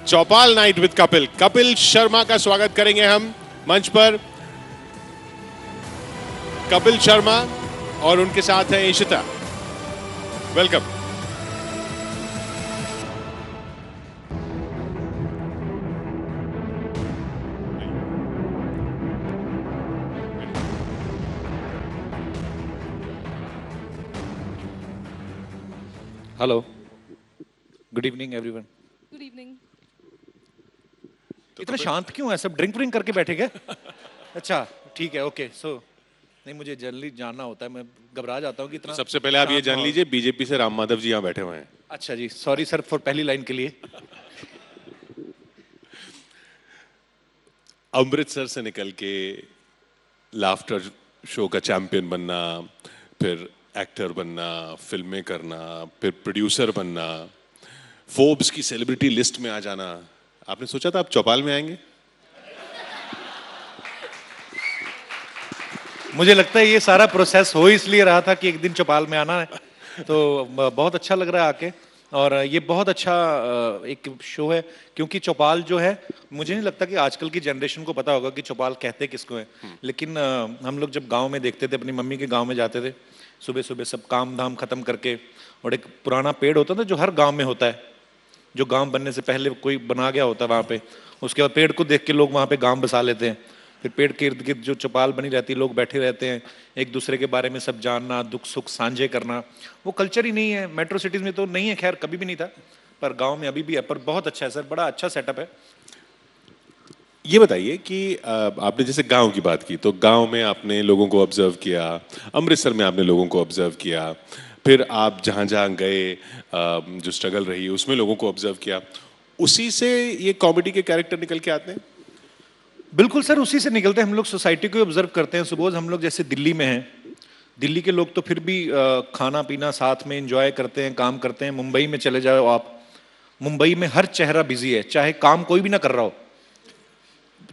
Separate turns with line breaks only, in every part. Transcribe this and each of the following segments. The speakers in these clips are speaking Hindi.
Chaupal night with Kapil. Kapil Sharma का स्वागत करेंगे हम मंच पर। कपिल शर्मा और उनके साथ है Ishita. Welcome.
Hello, good evening everyone.
Good evening.
इतना शांत क्यों है सब? ड्रिंक व्रिंक करके बैठे क्या? अच्छा ठीक है, ओके। सो नहीं, मुझे जनरली जानना होता है, मैं घबरा जाता हूँ कि इतना।
सबसे पहले आप ये जान लीजिए, बीजेपी से राम माधव जी यहाँ बैठे हुए हैं।
अच्छा जी, सॉरी सर फॉर पहली लाइन के लिए।
अमृतसर से निकल के लाफ्टर शो का चैंपियन बनना, फिर एक्टर बनना, फिल्में करना, फिर प्रोड्यूसर बनना, फोर्ब्स की सेलिब्रिटी लिस्ट में आ जाना। आपने सोचा था आप चौपाल में आएंगे?
मुझे लगता है ये सारा प्रोसेस हो इसलिए रहा था कि एक दिन चौपाल में आना है, तो बहुत अच्छा लग रहा है आके। और ये बहुत अच्छा एक शो है, क्योंकि चौपाल जो है, मुझे नहीं लगता कि आजकल की जनरेशन को पता होगा कि चौपाल कहते किसको है। लेकिन हम लोग जब गांव में देखते थे, अपनी मम्मी के गांव में जाते थे, सुबह सुबह सब काम धाम खत्म करके, और एक पुराना पेड़ होता था जो हर गांव में होता है, जो गांव बनने से पहले कोई बना गया होता है वहाँ पे, उसके बाद पेड़ को देख के लोग वहाँ पे गांव बसा लेते हैं। फिर पेड़ के इर्द गिर्द जो चौपाल बनी रहती है, लोग बैठे रहते हैं, एक दूसरे के बारे में सब जानना, दुख सुख साझे करना। वो कल्चर ही नहीं है, मेट्रो सिटीज में तो नहीं है, खैर कभी भी नहीं था, पर गांव में अभी भी है। पर बहुत अच्छा है सर, बड़ा अच्छा सेटअप है।
ये बताइए कि आपने जैसे गांव की बात की, तो गांव में आपने लोगों को ऑब्जर्व किया, अमृतसर में आपने लोगों को ऑब्जर्व किया, फिर आप जहां जहां गए, जो स्ट्रगल रही उसमें लोगों को ऑब्जर्व किया, उसी से ये कॉमेडी के कैरेक्टर निकल के आते हैं?
बिल्कुल सर, उसी से निकलते हैं। हम लोग सोसाइटी को ऑब्जर्व करते हैं। सुबह हम लोग जैसे दिल्ली में हैं, दिल्ली के लोग तो फिर भी खाना पीना साथ में एंजॉय करते हैं, काम करते हैं। मुंबई में चले जाओ आप, मुंबई में हर चेहरा बिजी है, चाहे काम कोई भी ना कर रहा हो,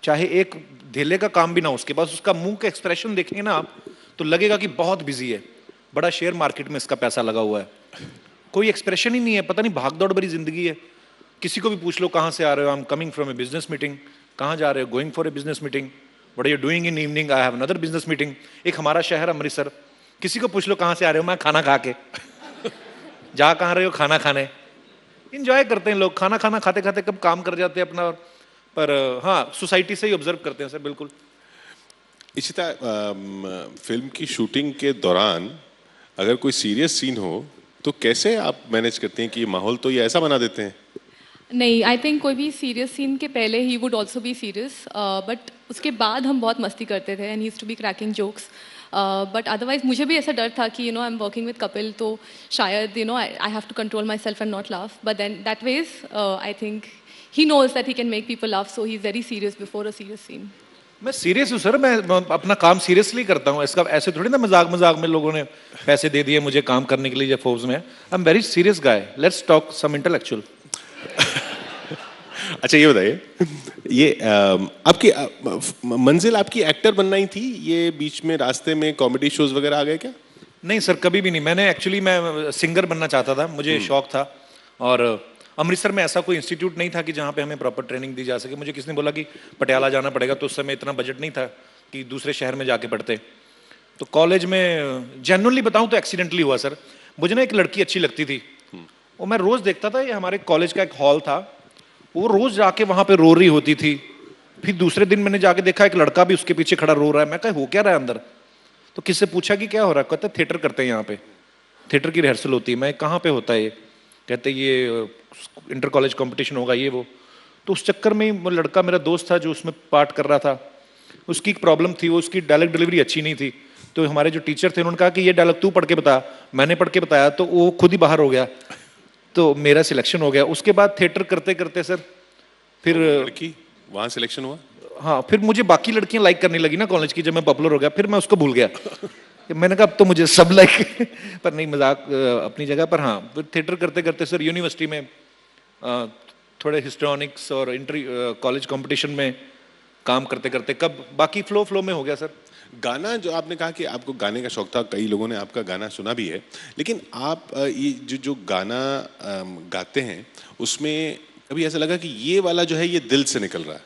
चाहे एक धेले का काम भी ना हो उसके पास, उसका मुंह का एक्सप्रेशन देखेंगे ना आप तो लगेगा कि बहुत बिजी है। बड़ा शेयर मार्केट में इसका पैसा लगा हुआ है, कोई एक्सप्रेशन ही नहीं है, पता नहीं भाग दौड़ भरी जिंदगी है। किसी को भी पूछ लो कहाँ से आ रहे हो, I am coming from a business meeting. कहाँ जा रहे हो? Going for a business meeting. What are you doing in evening? I have another business meeting. एक हमारा शहर अमृतसर, किसी को पूछ लो कहाँ से आ रहे हो, मैं खाना खा के। जा कहाँ रहे हो? खाना खाने। इंजॉय करते हैं लोग, खाना खाना खाते खाते कब काम कर जाते हैं अपना। पर हाँ, सोसाइटी से ही ऑब्जर्व करते हैं सर, बिल्कुल।
इशिता, फिल्म की शूटिंग के दौरान अगर कोई सीरियस सीन हो तो कैसे आप मैनेज करते हैं कि माहौल तो ये ऐसा बना देते हैं?
नहीं, आई थिंक कोई भी सीरियस सीन के पहले ही would also be serious, but उसके बाद हम बहुत मस्ती करते थे and he used to be cracking jokes. But otherwise मुझे भी ऐसा डर था कि I am working with Kapil, तो शायद I have to control myself and not laugh, but then that ways I think he knows that he can make people laugh, so he is very serious before a serious scene.
मैं सीरियस हूँ सर, मैं अपना काम सीरियसली करता हूँ। इसका ऐसे थोड़ी ना मजाक मजाक में लोगों ने पैसे दे दिए मुझे काम करने के लिए फोर्स में। I am very serious guy, let's talk some intellectual.
अच्छा ये बताइए, ये आपकी मंजिल आपकी एक्टर बनना ही थी, ये बीच में रास्ते में कॉमेडी शोज वगैरह आ गए क्या?
नहीं सर, कभी भी नहीं। मैंने एक्चुअली मैं सिंगर बनना चाहता था, मुझे शौक था। और अमृतसर में ऐसा कोई इंस्टीट्यूट नहीं था कि जहाँ पे हमें प्रॉपर ट्रेनिंग दी जा सके। मुझे किसी ने बोला कि पटियाला जाना पड़ेगा, तो उस समय इतना बजट नहीं था कि दूसरे शहर में जाके पढ़ते। तो कॉलेज में जेन्युइनली बताऊं तो एक्सीडेंटली हुआ सर। मुझे ना एक लड़की अच्छी लगती थी, वो मैं रोज देखता था। ये हमारे कॉलेज का एक हॉल था, वो रोज जाके वहां पे रो रही होती थी। फिर दूसरे दिन मैंने जाके देखा एक लड़का भी उसके पीछे खड़ा रो रहा है। मैं कहा हो क्या रहा है अंदर? तो किससे पूछा कि क्या हो रहा है? कहते थिएटर करते हैं यहाँ पे, थिएटर की रिहर्सल होती है। मैं कहाँ पे होता है ये? कहते ये इंटर कॉलेज कंपटीशन होगा ये वो। तो उस चक्कर में वो लड़का मेरा दोस्त था जो उसमें पार्ट कर रहा था, उसकी एक प्रॉब्लम थी, वो उसकी डायलॉग डिलीवरी अच्छी नहीं थी। तो हमारे जो टीचर थे उन्होंने कहा कि ये डायलॉग तू पढ़ के बता। मैंने पढ़ के बताया तो वो खुद ही बाहर हो गया, तो मेरा सिलेक्शन हो गया। उसके बाद थिएटर करते करते सर फिर
लड़की वहां सिलेक्शन हुआ?
हाँ, फिर मुझे बाकी लड़कियां लाइक करने लगी ना कॉलेज की, जब मैं पॉपुलर हो गया फिर मैं उसको भूल गया। मैंने कहा अब तो मुझे सब लाइक पर नहीं, मजाक अपनी जगह पर। हाँ, फिर थिएटर करते करते सर यूनिवर्सिटी में थोड़े हिस्ट्रोनिक्स और इंटर कॉलेज कंपटीशन में काम करते करते कब बाकी फ्लो में हो गया सर।
गाना, जो आपने कहा कि आपको गाने का शौक था, कई लोगों ने आपका गाना सुना भी है, लेकिन आप ये जो जो गाना गाते हैं उसमें कभी ऐसा लगा कि ये वाला जो है ये दिल से निकल रहा है?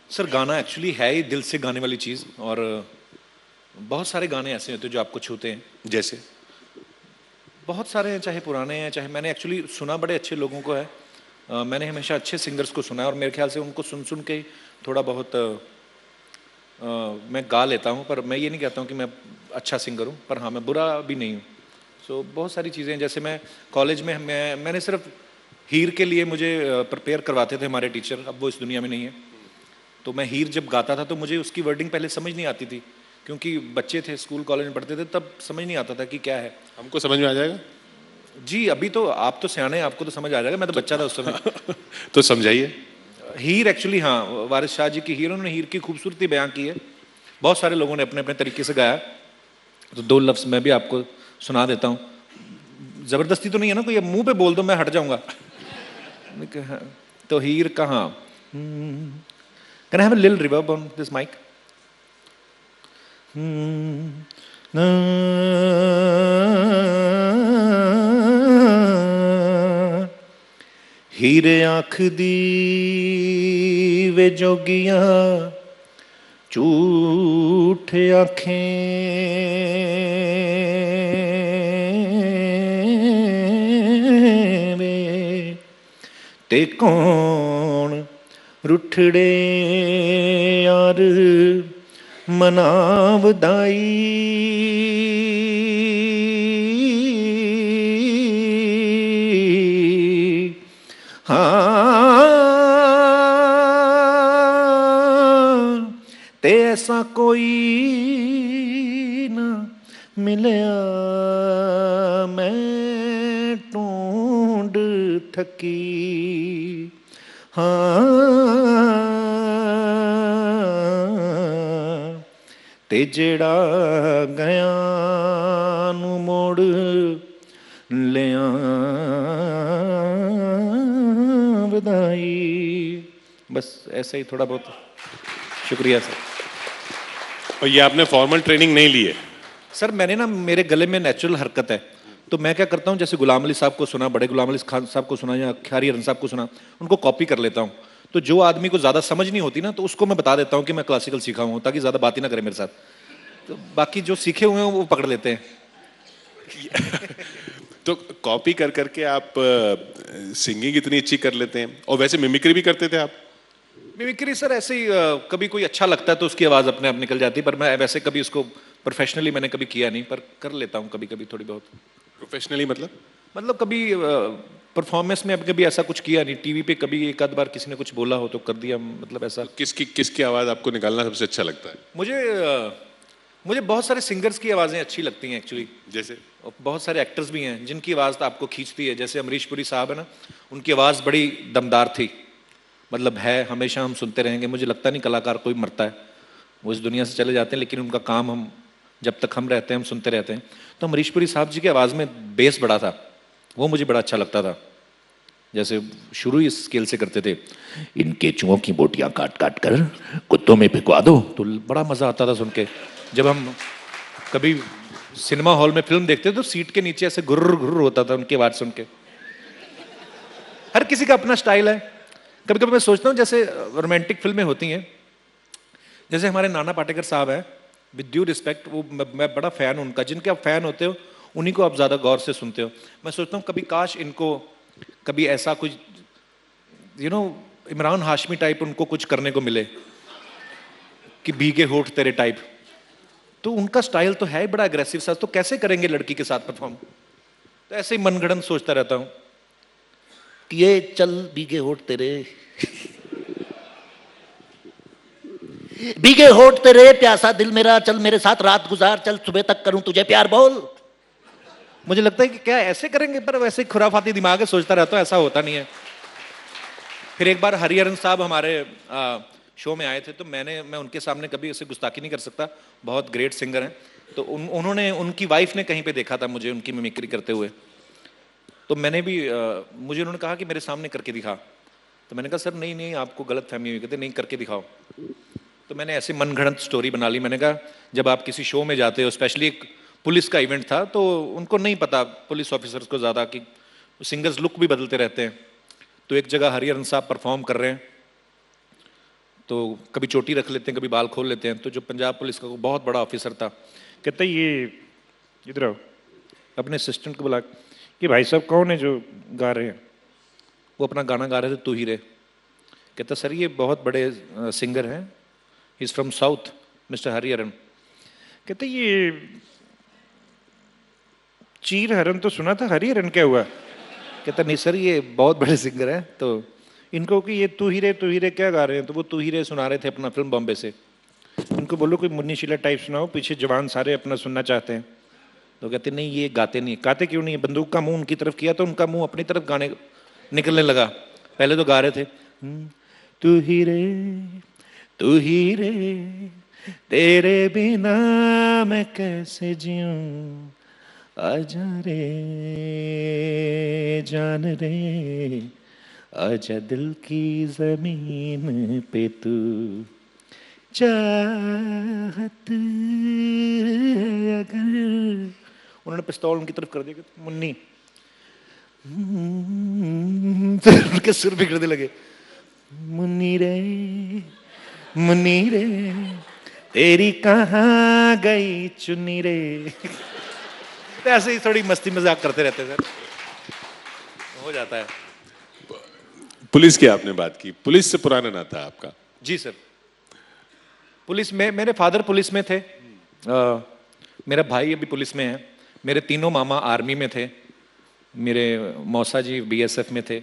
सर गाना एक्चुअली है ही दिल से गाने वाली चीज़, और बहुत सारे गाने ऐसे होते हैं जो आपको छूते हैं।
जैसे?
बहुत सारे हैं, चाहे पुराने हैं, चाहे मैंने एक्चुअली सुना बड़े अच्छे लोगों को है। मैंने हमेशा अच्छे सिंगर्स को सुना है, और मेरे ख्याल से उनको सुन सुन के ही थोड़ा बहुत मैं गा लेता हूँ। पर मैं ये नहीं कहता हूँ कि मैं अच्छा सिंगर हूँ, पर हाँ मैं बुरा भी नहीं हूँ। सो बहुत सारी चीज़ें, जैसे मैं कॉलेज में मैंने सिर्फ हीर के लिए मुझे प्रिपेयर करवाते थे हमारे टीचर, अब वो इस दुनिया में नहीं है। तो मैं हीर जब गाता था तो मुझे उसकी वर्डिंग पहले समझ नहीं आती थी, क्योंकि बच्चे थे, स्कूल कॉलेज में पढ़ते थे, तब समझ नहीं आता था कि क्या है।
हमको समझ में आ जाएगा?
जी अभी तो आप तो सियाने हैं, आपको तो समझ आ जाएगा, मैं तो बच्चा था उस समय।
तो समझाइए।
हीर एक्चुअली, हाँ, वारिस शाह जी की हीर, उन्होंने हीर की खूबसूरती बयां की है। बहुत सारे लोगों ने अपने अपने तरीके से गाया, तो दो लफ्ज़ मैं भी आपको सुना देता हूँ। ज़बरदस्ती तो नहीं है ना, कोई मुंह पे बोल दो मैं हट जाऊंगा। तो हीर कहाँ, can I have a little reverb on this mic? हीरे आँख दी वे जोगिया झूठ आँखें वे, ते कौन रुठड़े यार मनावदाई। हाँ ते ऐसा कोई ना मिलया मैं ढूंढ थकी। हाँ ते जेड़ा गया नू मोड़ लिया बधाई। बस ऐसे ही थोड़ा बहुत। शुक्रिया सर।
और ये आपने फॉर्मल ट्रेनिंग नहीं ली है?
सर मैंने ना, मेरे गले में नेचुरल हरकत है, तो मैं क्या करता हूँ, जैसे गुलाम अली साहब को सुना, बड़े गुलाम अली खान साहब को सुना, या ख्यारी हरन साहब को सुना, उनको कॉपी कर लेता हूँ। तो जो आदमी को ज़्यादा समझ नहीं होती ना, तो उसको मैं बता देता हूँ कि मैं क्लासिकल सीखा हूँ, ताकि ज़्यादा बात ही ना करे मेरे साथ। तो बाकी जो सीखे हुए हैं वो पकड़ लेते हैं।
तो कॉपी कर करके आप सिंगिंग इतनी अच्छी कर लेते हैं, और वैसे मिमिक्री भी करते थे आप?
मिमिक्री सर ऐसे ही कभी कोई अच्छा लगता है तो उसकी आवाज़ अपने आप निकल जाती है, पर मैं वैसे कभी उसको प्रोफेशनली मैंने कभी किया नहीं, पर कर लेता हूँ कभी कभी थोड़ी बहुत।
प्रोफेशनली मतलब?
मतलब कभी परफॉर्मेंस में कभी ऐसा कुछ किया नहीं, टीवी पे कभी एक आध बार किसी ने कुछ बोला हो तो कर दिया, मतलब ऐसा।
किसकी आवाज़ आपको निकालना सबसे अच्छा लगता है?
मुझे बहुत सारे सिंगर्स की आवाज़ें अच्छी लगती हैं एक्चुअली।
जैसे?
और बहुत सारे एक्टर्स भी हैं जिनकी आवाज़ तो आपको खींचती है, जैसे अमरीश पुरी साहब है ना, उनकी आवाज़ बड़ी दमदार थी, मतलब है, हमेशा हम सुनते रहेंगे। मुझे लगता नहीं कलाकार कोई मरता है, वो इस दुनिया से चले जाते हैं, लेकिन उनका काम हम जब तक हम रहते हैं हम सुनते रहते हैं। तो अमरीश पुरी साहब जी की आवाज़ में बेस बड़ा था, वो मुझे बड़ा अच्छा लगता था। जैसे शुरू ही इस स्केल से करते थे, इन केचुओं की बोटियां काट काट कर कुत्तों में फिकवा दो, तो बड़ा मज़ा आता था सुन के। जब हम कभी सिनेमा हॉल में फिल्म देखते थे तो सीट के नीचे ऐसे गुर्र गुर्र होता था उनकी आवाज़ सुन के। हर किसी का अपना स्टाइल है। कभी कभी मैं सोचता हूँ, जैसे रोमांटिक फिल्में होती हैं, जैसे हमारे नाना पाटेकर साहब हैं, विद ड्यू रिस्पेक्ट, वो मैं बड़ा फ़ैन हूँ उनका। जिनके आप फ़ैन होते हो उन्हीं को आप ज़्यादा गौर से सुनते हो। मैं सोचता हूँ कभी काश इनको कभी ऐसा कुछ इमरान हाशमी टाइप उनको कुछ करने को मिले, कि भीगे होठ तेरे टाइप। तो उनका स्टाइल तो है ही बड़ा अग्रेसिव सा, तो कैसे करेंगे लड़की के साथ परफॉर्म? तो ऐसे ही मनगढ़ंत सोचता रहता हूँ कि ये चल भीगे होठ तेरे,
भीगे होठ तेरे प्यासा दिल मेरा, चल मेरे साथ रात गुजार, चल सुबह तक करूं तुझे प्यार बोल।
मुझे लगता है कि क्या ऐसे करेंगे, पर वैसे खुराफाती दिमाग है, सोचता रहता हूँ, ऐसा होता नहीं है। फिर एक बार हरिहरन साहब हमारे शो में आए थे, तो मैं उनके सामने कभी ऐसे गुस्ताखी नहीं कर सकता, बहुत ग्रेट सिंगर हैं। तो उन्होंने, उनकी वाइफ ने कहीं पे देखा था मुझे उनकी मिमिक्री करते हुए, तो मैंने भी मुझे उन्होंने कहा कि मेरे सामने करके दिखा। तो मैंने कहा सर नहीं नहीं, आपको गलत फहमी हुई। कहते नहीं, करके दिखाओ। तो मैंने ऐसे मनगढ़ंत स्टोरी बना ली। मैंने कहा जब आप किसी शो में जाते हो, स्पेशली एक पुलिस का इवेंट था, तो उनको नहीं पता पुलिस ऑफिसर्स को ज़्यादा कि सिंगर्स लुक भी बदलते रहते हैं। तो एक जगह हरिहरन साहब परफॉर्म कर रहे हैं, तो कभी चोटी रख लेते हैं, कभी बाल खोल लेते हैं। तो जो पंजाब पुलिस का बहुत बड़ा ऑफिसर था, कहते ये इधर आओ, अपने असिस्टेंट को बुला कि भाई साहब कौन है जो गा रहे हैं। वो अपना गाना गा रहे थे, तू ही रे। कहता सर ये बहुत बड़े सिंगर हैं, he is from south, mister Hariharan. कहते ये चीर हरन तो सुना था, हरिहरन क्या हुआ? कहता नहीं सर ये बहुत बड़े सिंगर हैं, तो इनको कि ये तू ही रे क्या गा रहे हैं? तो वो तू ही रे सुना रहे थे अपना फिल्म बॉम्बे से। इनको बोलो कोई मुन्नी शीला टाइप सुनाओ, पीछे जवान सारे अपना सुनना चाहते हैं। तो कहते नहीं ये गाते नहीं। गाते क्यों नहीं? बंदूक का मुंह उनकी तरफ किया तो उनका मुंह अपनी तरफ गाने निकलने लगा। पहले तो गा रहे थे तू ही रे तेरे बिना मैं कैसे जीऊं, आजा रे जान रे, आजा दिल की जमीन पे तू, चाहत अगर। उन्होंने पिस्तौल उनकी तरफ कर दिया, मुन्नी। फिर उनके सुर बिगड़ने लगे, मुन्नी रे तेरी कहाँ गई चुन्नी रे। तो ऐसे ही थोड़ी मस्ती मजाक करते रहते सर, हो जाता है।
पुलिस की आपने बात की, पुलिस से पुराना नाता आपका?
जी सर, पुलिस में मेरे फादर पुलिस में थे, मेरा भाई अभी पुलिस में है, मेरे तीनों मामा आर्मी में थे, मेरे मौसा जी बीएसएफ में थे।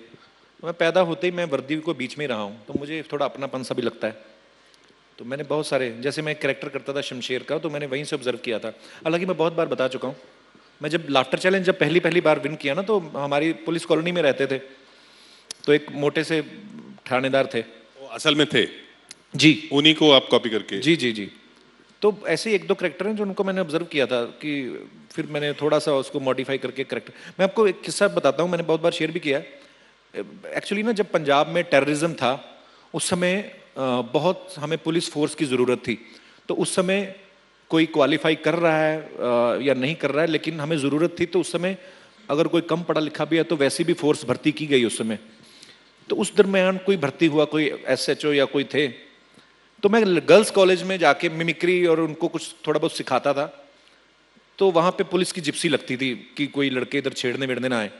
मैं पैदा होते ही मैं वर्दी को बीच में ही रहा हूँ, तो मुझे थोड़ा अपनापन सा भी लगता है। तो मैंने बहुत सारे, जैसे मैं कैरेक्टर करता था शमशेर का, तो मैंने वहीं से ऑब्जर्व किया था। हालांकि मैं बहुत बार बता चुका हूँ, मैं जब लाफ्टर चैलेंज जब पहली बार विन किया ना, तो हमारी पुलिस कॉलोनी में रहते थे, तो एक मोटे से थानेदार थे।
वो असल में थे
जी,
उन्हीं को आप कॉपी करके?
जी। तो ऐसे एक दो करेक्टर हैं जो उनको मैंने ऑब्जर्व किया था, कि फिर मैंने थोड़ा सा उसको मॉडिफाई करके करेक्टर। मैं आपको एक किस्सा बताता हूँ, मैंने बहुत बार शेयर भी किया है। एक्चुअली ना जब पंजाब में टेररिज्म था, उस समय बहुत हमें पुलिस फोर्स की ज़रूरत थी। तो उस समय कोई क्वालिफाई कर रहा है या नहीं कर रहा है, लेकिन हमें ज़रूरत थी। तो उस समय अगर कोई कम पढ़ा लिखा भी है तो वैसी भी फोर्स भर्ती की गई उस समय। तो उस दरमियान कोई भर्ती हुआ, कोई एसएचओ या कोई थे, तो मैं गर्ल्स कॉलेज में जाके मिमिक्री और उनको कुछ थोड़ा बहुत सिखाता था। तो वहाँ पे पुलिस की जिप्सी लगती थी कि कोई लड़के इधर छेड़ने वेड़ने ना आए।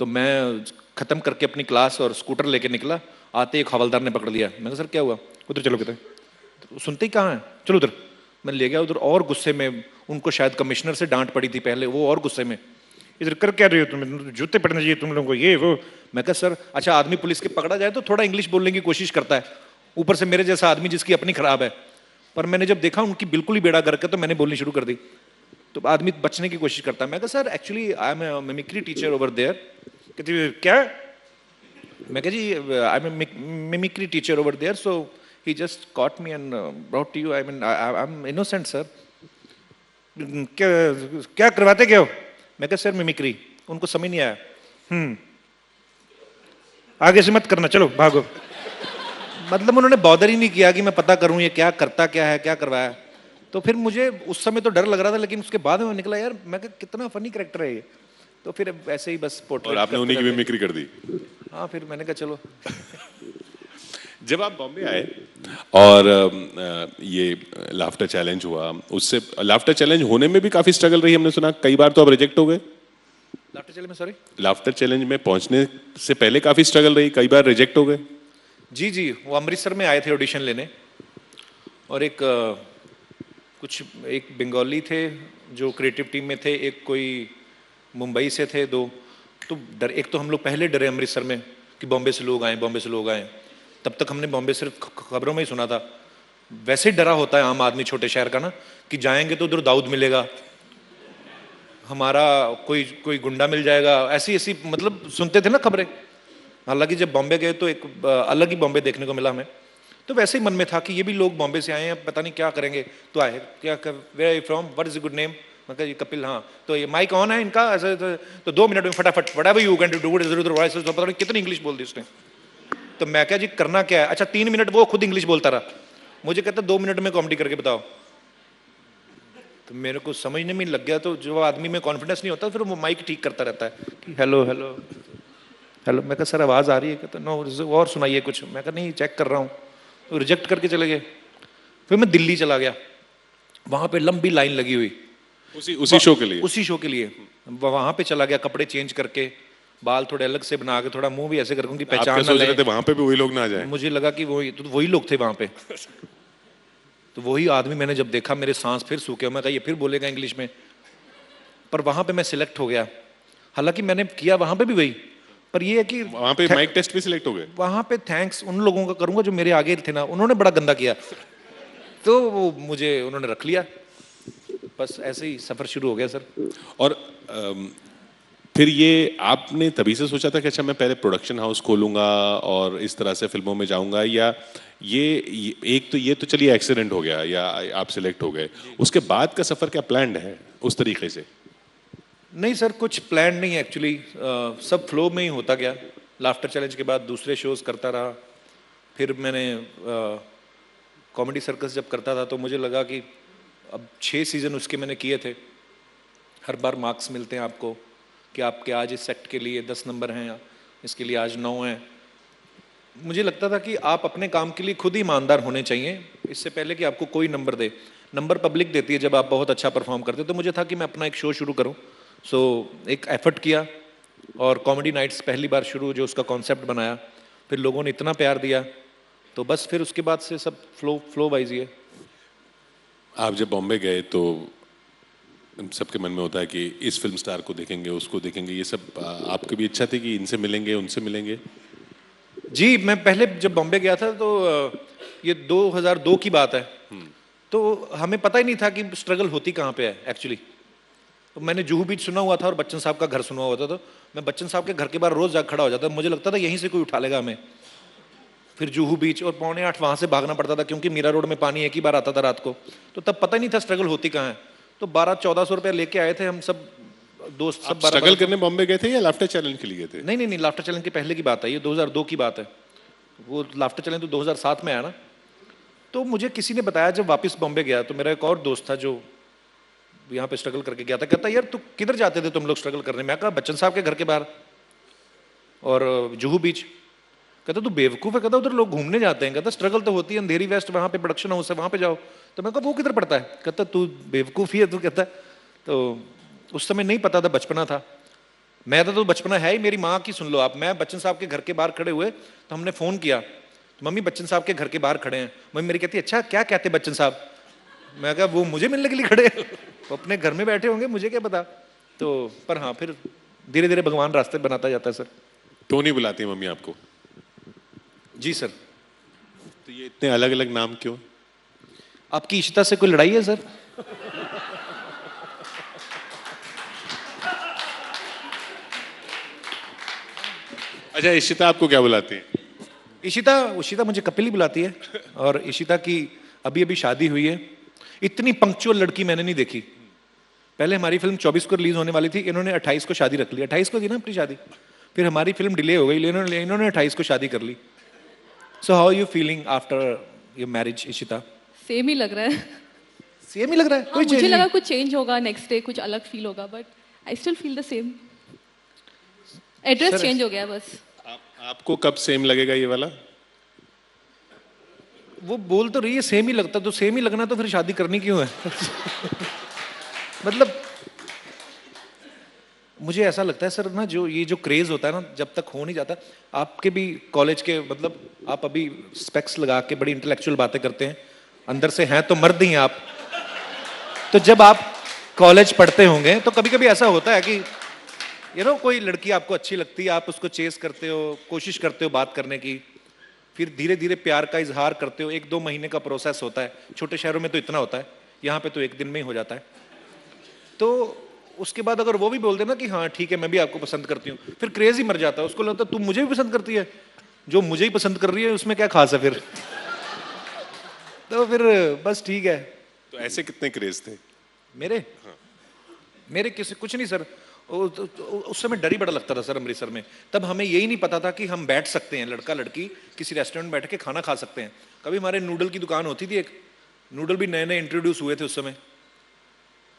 तो मैं ख़त्म करके अपनी क्लास और स्कूटर लेके निकला, आते एक हवलदार ने पकड़ लिया। मैंने कहा सर क्या हुआ? उधर चलो। कहते तो सुनते ही कहाँ है, चलो उधर। मैं ले गया उधर, और गुस्से में, उनको शायद कमिश्नर से डांट पड़ी थी पहले, वो और गुस्से में, इधर कर क्या रहे हो तुम, जूते पड़ने चाहिए तुम लोगों को, ये वो। मैं कहा सर, अच्छा आदमी पुलिस के पकड़ा जाए तो थोड़ा इंग्लिश बोलने की कोशिश करता है, ऊपर से मेरे जैसा आदमी जिसकी अपनी खराब है। पर मैंने जब देखा उनकी बिल्कुल ही बेड़ा गर्क है, तो मैंने बोलनी शुरू कर दी। तो आदमी बचने की कोशिश करता है। मैं कहा sir actually I am a mimicry teacher over there. कहती क्या? मैं कहा जी I am a mimicry teacher over there, so he just caught me and brought to you, I mean I am innocent sir. क्या करवाते क्या हो? मैं कहा सर मिमिक्री। उनको समझ नहीं आया। आगे से मत करना, चलो भागो। मतलब उन्होंने बॉदर ही नहीं किया कि मैं पता करूं ये क्या करता क्या है, क्या करवाया। तो फिर मुझे उस समय तो डर लग रहा था, लेकिन उसके बाद में निकला यार, मैं कहा कितना फनी कैरेक्टर है ये। तो फिर ऐसे ही बस पोर्ट्रेट।
और आपने उन्हीं की मिमिक्री कर दी?
हाँ, फिर मैंने कहा चलो।
जब आप बॉम्बे आए और ये लाफ्टर चैलेंज हुआ, उससे लाफ्टर चैलेंज होने में भी काफी स्ट्रगल रही, हमने सुना कई बार तो आप रिजेक्ट हो गए।
लाफ्टर चैलेंज में, सॉरी,
लाफ्टर चैलेंज में पहुंचने से पहले काफी स्ट्रगल रही, कई बार रिजेक्ट हो गए।
जी, वो अमृतसर में आए थे ऑडिशन लेने, और एक बंगाली थे जो क्रिएटिव टीम में थे, एक कोई मुंबई से थे, दो। तो एक तो हम लोग पहले डरे अमृतसर में कि बॉम्बे से लोग आए। तब तक हमने बॉम्बे सिर्फ खबरों में ही सुना था। वैसे डरा होता है आम आदमी छोटे शहर का ना, कि जाएंगे तो उधर दाऊद मिलेगा, हमारा कोई गुंडा मिल जाएगा, ऐसी मतलब सुनते थे ना खबरें। हालांकि जब बॉम्बे गए तो एक अलग ही बॉम्बे देखने को मिला हमें। तो वैसे ही मन में था कि ये भी लोग बॉम्बे से आए हैं, पता नहीं क्या करेंगे। तो आए, क्या where are you from, what is good name? मैं कहा कपिल। हाँ, तो ये माइक ऑन है इनका, ऐसे तो 2 मिनट में फटाफट whatever you can do it, पता नहीं कितनी इंग्लिश बोल दी उसने। तो मैं क्या जी करना क्या है? अच्छा 3 मिनट वो खुद इंग्लिश बोलता रहा, मुझे कहता 2 मिनट में कॉमेडी करके बताओ। तो मेरे को समझने में लग गया। तो जो आदमी में कॉन्फिडेंस नहीं होता, फिर वो माइक ठीक करता रहता है कि हेलो। हेलो, मैं कहा सर आवाज़ आ रही है? कहता नो, और सुनाइए कुछ। मैं कहा नहीं, चेक कर रहा हूँ। तो रिजेक्ट करके चले गए। फिर मैं दिल्ली चला गया, वहाँ पे लंबी लाइन लगी हुई
उसी शो के लिए?
उसी शो के लिए। वहाँ पे चला गया, कपड़े चेंज करके, बाल थोड़े अलग से बना के, थोड़ा मुंह भी ऐसे करके, उनकी
आप क्या
पहचान ना
सोच रहे
ले।
थे वहां पे भी वही लोग ना आ जाए?
मुझे लगा कि वही लोग थे वहाँ पे। तो वही आदमी मैंने जब देखा, मेरे सांस फिर सूखे। मैं कहा ये फिर बोलेगा इंग्लिश में। पर वहाँ पे मैं सिलेक्ट हो गया। हालांकि मैंने किया वहाँ पे भी वही, पर ये है कि
वहां पे माइक टेस्ट भी सिलेक्ट हो गए?
वहाँ पे थैंक्स उन लोगों का करूंगा जो मेरे आगे थे ना, उन्होंने बड़ा गंदा किया, तो वो मुझे उन्होंने रख लिया। बस ऐसे ही सफर शुरू हो गया सर।
और फिर ये आपने तभी से सोचा था कि अच्छा मैं पहले प्रोडक्शन हाउस खोलूंगा और इस तरह से फिल्मों में जाऊंगा, या ये तो चलिए एक्सीडेंट हो गया या आप सिलेक्ट हो गए, उसके बाद का सफर क्या प्लान्ड है उस तरीके से?
नहीं सर, कुछ प्लान नहीं है एक्चुअली। सब फ्लो में ही होता गया। लाफ्टर चैलेंज के बाद दूसरे शोज करता रहा। फिर मैंने कॉमेडी सर्कस जब करता था तो मुझे लगा कि अब 6 सीज़न उसके मैंने किए थे। हर बार मार्क्स मिलते हैं आपको कि आपके आज इस सेट के लिए 10 नंबर हैं, इसके लिए आज 9 हैं। मुझे लगता था कि आप अपने काम के लिए खुद ही ईमानदार होने चाहिए, इससे पहले कि आपको कोई नंबर दे। नंबर पब्लिक देती है जब आप बहुत अच्छा परफॉर्म करते हो। तो मुझे था कि मैं अपना एक शो शुरू करूं। सो एक एफर्ट किया और कॉमेडी नाइट्स पहली बार शुरू, जो उसका कॉन्सेप्ट बनाया, फिर लोगों ने इतना प्यार दिया, तो बस फिर उसके बाद से सब फ्लो वाइज ही है।
आप जब बॉम्बे गए तो सबके मन में होता है कि इस फिल्म स्टार को देखेंगे, उसको देखेंगे, ये सब आपकी भी इच्छा थी कि इनसे मिलेंगे, उनसे मिलेंगे?
जी, मैं पहले जब बॉम्बे गया था तो ये 2002 की बात है। तो हमें पता ही नहीं था कि स्ट्रगल होती कहाँ पे है एक्चुअली। तो मैंने जुहू बीच सुना हुआ था और बच्चन साहब का घर सुना हुआ था, तो मैं बच्चन साहब के घर के बाहर रोज जाकर खड़ा हो जाता। मुझे लगता था यहीं से कोई उठा लेगा हमें। फिर जुहू बीच और 7:45 वहाँ से भागना पड़ता था, क्योंकि मीरा रोड में पानी एक ही बार आता था रात को। तो तब पता ही नहीं था स्ट्रगल होती कहाँ है। तो 1200-1400 रुपये लेके आए थे हम सब दोस्त, सब
स्ट्रगल करने बॉम्बे गए थे या लाफ्टर चैलेंज के लिए गए थे?
नहीं, लाफ्टर चैलेंज के पहले की बात है, ये 2002 की बात है। वो लाफ्टर चैलेंज तो 2007 में आया ना। तो मुझे किसी ने बताया, जब वापस बॉम्बे गया तो मेरा एक और दोस्त था जो यहाँ पे स्ट्रगल करके गया था। कहता यार तू किधर जाते थे तुम लोग स्ट्रगल करने? मैं कहा बच्चन साहब के घर के बाहर और जुहू बीच। कहता तू बेवकूफ़ है, कहता उधर लोग घूमने जाते हैं। कहता स्ट्रगल तो होती है अंधेरी वेस्ट, वहाँ पे प्रोडक्शन हाउस है, वहाँ पे जाओ। तो मैं कहा वो किधर पड़ता है? कहता तू बेवकूफ़ ही है तू। कहता तो उस समय नहीं पता था, बचपना था। मैं तो बचपना है ही। मेरी माँ की सुन लो आप, मैं बच्चन साहब के घर के बाहर खड़े हुए तो हमने फ़ोन किया, तो मम्मी बच्चन साहब के घर के बाहर खड़े हैं। मम्मी मेरी कहती अच्छा क्या कहते बच्चन साहब? मैं कहा वो मुझे मिलने के लिए खड़े हैं, वो अपने घर में बैठे होंगे, मुझे क्या पता। तो पर हाँ, फिर धीरे धीरे भगवान रास्ते बनाता जाता है सर।
टोनी बुलाती है मम्मी आपको?
जी सर।
तो ये इतने अलग अलग नाम क्यों?
आपकी इशिता से कोई लड़ाई है सर?
अच्छा, इशिता आपको क्या बुलाती है?
इशिता मुझे कपिल ही बुलाती है। और इशिता की अभी अभी शादी हुई है। इतनी पंक्चुअल लड़की मैंने नहीं देखी। पहले हमारी फिल्म 24 को रिलीज होने वाली थी, इन्होंने 28 को शादी रख ली। 28 को थी ना अपनी शादी। फिर हमारी फिल्म डिले हो गई, इन्होंने 28 को शादी कर ली। So how you feeling after your marriage Ishita?
Same ही लग रहा है।
सेम ही लग रहा है? कोई
मुझे
चेंज
लगा
नहीं?
कुछ चेंज होगा, नेक्स्ट डे कुछ अलग फील होगा, but I still feel the same. Address change हो गया बस।
आपको कब सेम लगेगा ये वाला?
वो बोल तो रही है सेम ही लगता, तो सेम ही लगना तो फिर शादी करनी क्यों है? मतलब मुझे ऐसा लगता है सर ना, जो क्रेज होता है ना, जब तक हो नहीं जाता। आपके भी कॉलेज के, मतलब आप अभी स्पेक्स लगा के बड़ी इंटेलेक्चुअल बातें करते हैं, अंदर से हैं तो मर्द ही हैं आप। तो जब आप कॉलेज पढ़ते होंगे तो कभी कभी ऐसा होता है कि कोई लड़की आपको अच्छी लगती है, आप उसको चेस करते हो, कोशिश करते हो बात करने की, फिर धीरे धीरे प्यार का इजहार करते हो। 1-2 महीने का प्रोसेस होता है। छोटे शहरों में तो इतना होता है, यहाँ पे तो 1 दिन में ही हो जाता है। तो उसके बाद अगर वो भी बोल देना कि हाँ ठीक है मैं भी आपको पसंद करती हूँ, फिर क्रेज ही मर जाता है। उसको लगता है तू मुझे भी पसंद करती है, जो मुझे ही पसंद कर रही है उसमें क्या खास है फिर। तो फिर बस ठीक है।
तो ऐसे कितने क्रेज थे?
मेरे किसी कुछ नहीं सर। उस समय डर ही बड़ा लगता था सर अमृतसर में। तब हमें यही नहीं पता था कि हम बैठ सकते हैं, लड़का लड़की किसी रेस्टोरेंट में बैठ के खाना खा सकते हैं। कभी हमारे नूडल की दुकान होती थी, एक नूडल भी नए नए इंट्रोड्यूस हुए थे उस समय।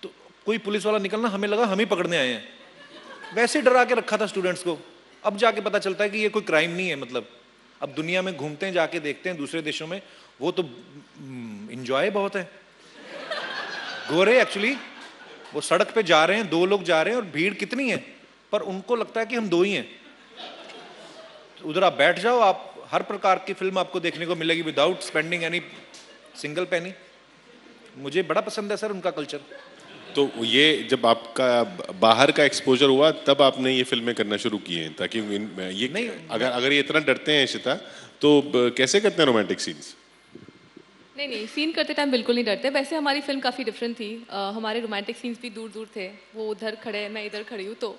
तो कोई पुलिस वाला निकलना, हमें लगा हम ही पकड़ने आए हैं। वैसे डरा के रखा था स्टूडेंट्स को। अब जाके पता चलता है कि ये कोई क्राइम नहीं है। मतलब अब दुनिया में घूमते हैं, जाके देखते हैं दूसरे देशों में, वो तो इंजॉय बहुत है। गोरे एक्चुअली वो सड़क पे जा रहे हैं, 2 लोग जा रहे हैं और भीड़ कितनी है, पर उनको लगता है कि हम 2 ही हैं। तो उधर आप बैठ जाओ, आप हर प्रकार की फिल्म आपको देखने को मिलेगी without spending any single penny. मुझे बड़ा पसंद है सर उनका कल्चर।
तो ये जब आपका बाहर का एक्सपोजर हुआ तब आपने ये फिल्में करना शुरू की हैं, ताकि ये
नहीं,
अगर ये इतना डरते हैं इशिता, तो कैसे करते हैं रोमांटिक सीन्स?
नहीं नहीं, सीन करते टाइम बिल्कुल नहीं डरते। वैसे हमारी फिल्म काफ़ी डिफरेंट थी। हमारे रोमांटिक सीन्स भी दूर दूर थे। वो उधर खड़े हैं, मैं इधर खड़ी हूँ, तो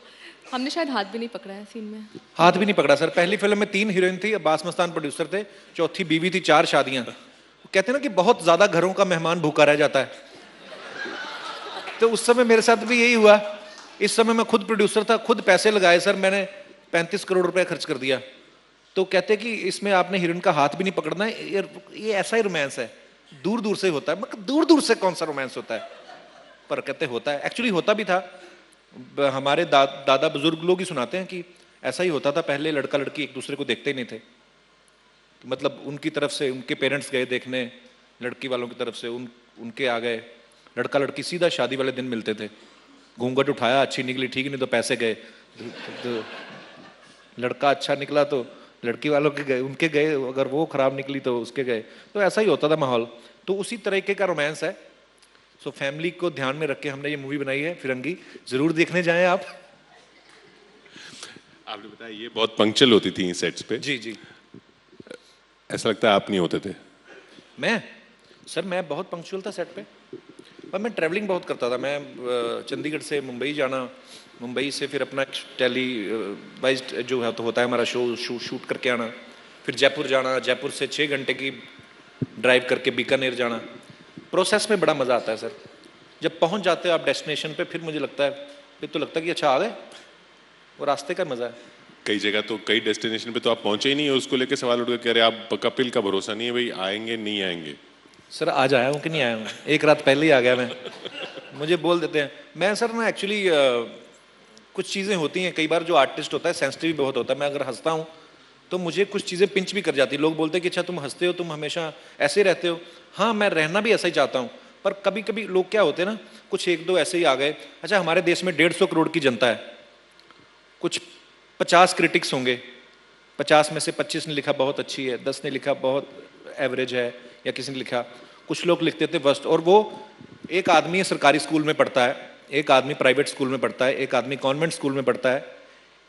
हमने शायद हाथ भी नहीं पकड़ा है सीन में।
हाथ भी नहीं पकड़ा सर। पहली फिल्म में 3 हीरोइन थी, अब्बास मस्तान प्रोड्यूसर थे, चौथी बीवी थी, 4 शादियां। कहते हैं ना कि बहुत ज्यादा घरों का मेहमान भूखा रह जाता है, तो उस समय मेरे साथ भी यही हुआ। इस समय मैं खुद प्रोड्यूसर था, खुद पैसे लगाए सर, मैंने 35 करोड़ रुपए खर्च कर दिया। तो कहते कि इसमें आपने हीरोइन का हाथ भी नहीं पकड़ना है, ये ऐसा ही रोमांस है, दूर दूर से होता है। मतलब दूर दूर से कौन सा रोमांस होता है, पर कहते होता है। एक्चुअली होता भी था। हमारे दादा बुजुर्ग लोग ही सुनाते हैं कि ऐसा ही होता था पहले। लड़का लड़की एक दूसरे को देखते ही नहीं थे। मतलब उनकी तरफ से उनके पेरेंट्स गए देखने, लड़की वालों की तरफ से उनके आ गए, लड़का लड़की सीधा शादी वाले दिन मिलते थे। घूंघट उठाया, अच्छी निकली ठीक, नहीं तो पैसे गए। तो लड़का अच्छा निकला तो लड़की वालों के गए, उनके गए, अगर वो खराब निकली तो उसके गए। तो ऐसा ही होता था माहौल। तो उसी तरीके का रोमांस है। सो फैमिली को ध्यान में रख के हमने ये मूवी बनाई है फिरंगी। जरूर देखने जाएं आप।
आपने बताया ये बहुत पंक्चुअल होती थी सेट्स पे।
जी जी।
ऐसा लगता है आप नहीं होते थे?
मैं बहुत पंक्चुअल था सेट पे, पर मैं ट्रैवलिंग बहुत करता था। मैं चंडीगढ़ से मुंबई जाना, मुंबई से फिर अपना टेली वाइज जो है तो होता है हमारा शूट करके आना, फिर जयपुर जाना, जयपुर से 6 घंटे की ड्राइव करके बीकानेर जाना। प्रोसेस में बड़ा मज़ा आता है सर। जब पहुंच जाते हो आप डेस्टिनेशन पे, फिर मुझे लगता है, फिर तो लगता है कि अच्छा आ गए। वो रास्ते का मज़ा है।
कई जगह तो, कई डेस्टिनेशन पे तो आप पहुंचे ही नहीं, उसको लेके सवाल उठ गए, कह रहे आप कपिल का भरोसा नहीं है भाई, आएंगे नहीं आएंगे।
सर आज आया हूँ कि नहीं आया हूँ, एक रात पहले ही आ गया मैं। मुझे बोल देते हैं। मैं सर ना एक्चुअली कुछ चीज़ें होती हैं, कई बार जो आर्टिस्ट होता है सेंसिटिव भी बहुत होता है। मैं अगर हंसता हूँ तो मुझे कुछ चीज़ें पिंच भी कर जाती है। लोग बोलते हैं कि अच्छा तुम हंसते हो, तुम हमेशा ऐसे रहते हो। हाँ, मैं रहना भी ऐसा ही चाहता हूँ, पर कभी कभी लोग क्या होते हैं ना, कुछ 1-2 ऐसे ही आ गए। अच्छा, हमारे देश में 150 करोड़ की जनता है, कुछ 50 क्रिटिक्स होंगे, 50 में से 25 ने लिखा बहुत अच्छी है, 10 ने लिखा बहुत एवरेज है, या किसी ने लिखा, कुछ लोग लिखते थे वर्स्ट। और वो एक आदमी सरकारी स्कूल में पढ़ता है, एक आदमी प्राइवेट स्कूल में पढ़ता है, एक आदमी कॉन्वेंट स्कूल में पढ़ता है,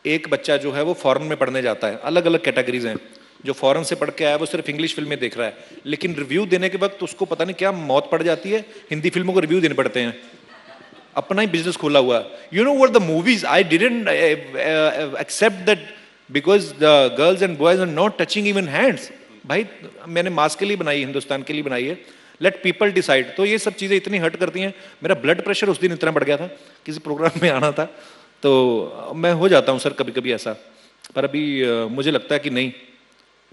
एक बच्चा जो है वो फॉरेन में पढ़ने जाता है। अलग अलग कैटेगरीज हैं। जो फॉरेन से पढ़ के आया वो सिर्फ इंग्लिश फिल्में देख रहा है, लेकिन रिव्यू देने के वक्त उसको पता नहीं क्या मौत पड़ जाती है, हिंदी फिल्मों को रिव्यू देने पड़ते हैं। अपना ही बिजनेस खोला हुआ। You know what the movies I didn't accept that because the girls and boys are not touching even hands. भाई मैंने मास के लिए बनाई, हिंदुस्तान के लिए बनाई है, लेट पीपल डिसाइड। तो ये सब चीज़ें इतनी हर्ट करती हैं। मेरा ब्लड प्रेशर उस दिन इतना बढ़ गया था, किसी प्रोग्राम में आना था, तो मैं हो जाता हूँ सर कभी कभी ऐसा। पर अभी मुझे लगता है कि नहीं,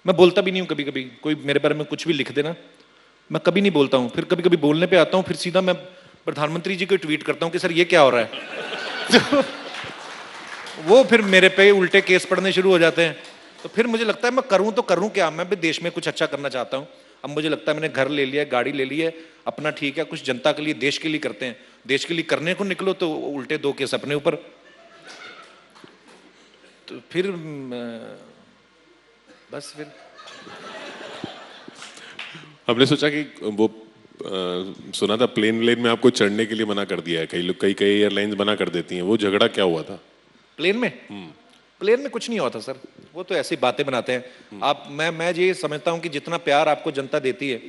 मैं बोलता भी नहीं हूँ। कभी कभी कोई मेरे बारे में कुछ भी लिख देना, मैं कभी नहीं बोलता हूँ। फिर कभी कभी बोलने पे आता हूँ, फिर सीधा मैं प्रधानमंत्री जी को ट्वीट करता हूँ कि सर ये क्या हो रहा है। तो वो फिर मेरे पे उल्टे केस पड़ने शुरू हो जाते हैं। तो फिर मुझे लगता है मैं करूँ तो करूँ क्या, मैं भी देश में कुछ अच्छा करना चाहता हूँ। अब मुझे लगता है मैंने घर ले लिया है, गाड़ी ले ली है, अपना ठीक है, कुछ जनता के लिए, देश के लिए करते हैं। देश के लिए करने को निकलो तो उल्टे 2 केस अपने ऊपर। तो फिर बस फिर
हमने सोचा कि वो सुना था प्लेन में आपको चढ़ने के लिए मना कर दिया है, कई एयरलाइंस मना कर देती हैं, वो झगड़ा क्या हुआ था?
प्लेन में कुछ नहीं हुआ था सर, वो तो ऐसी बातें बनाते हैं। आप मैं ये समझता हूँ कि जितना प्यार आपको जनता देती है,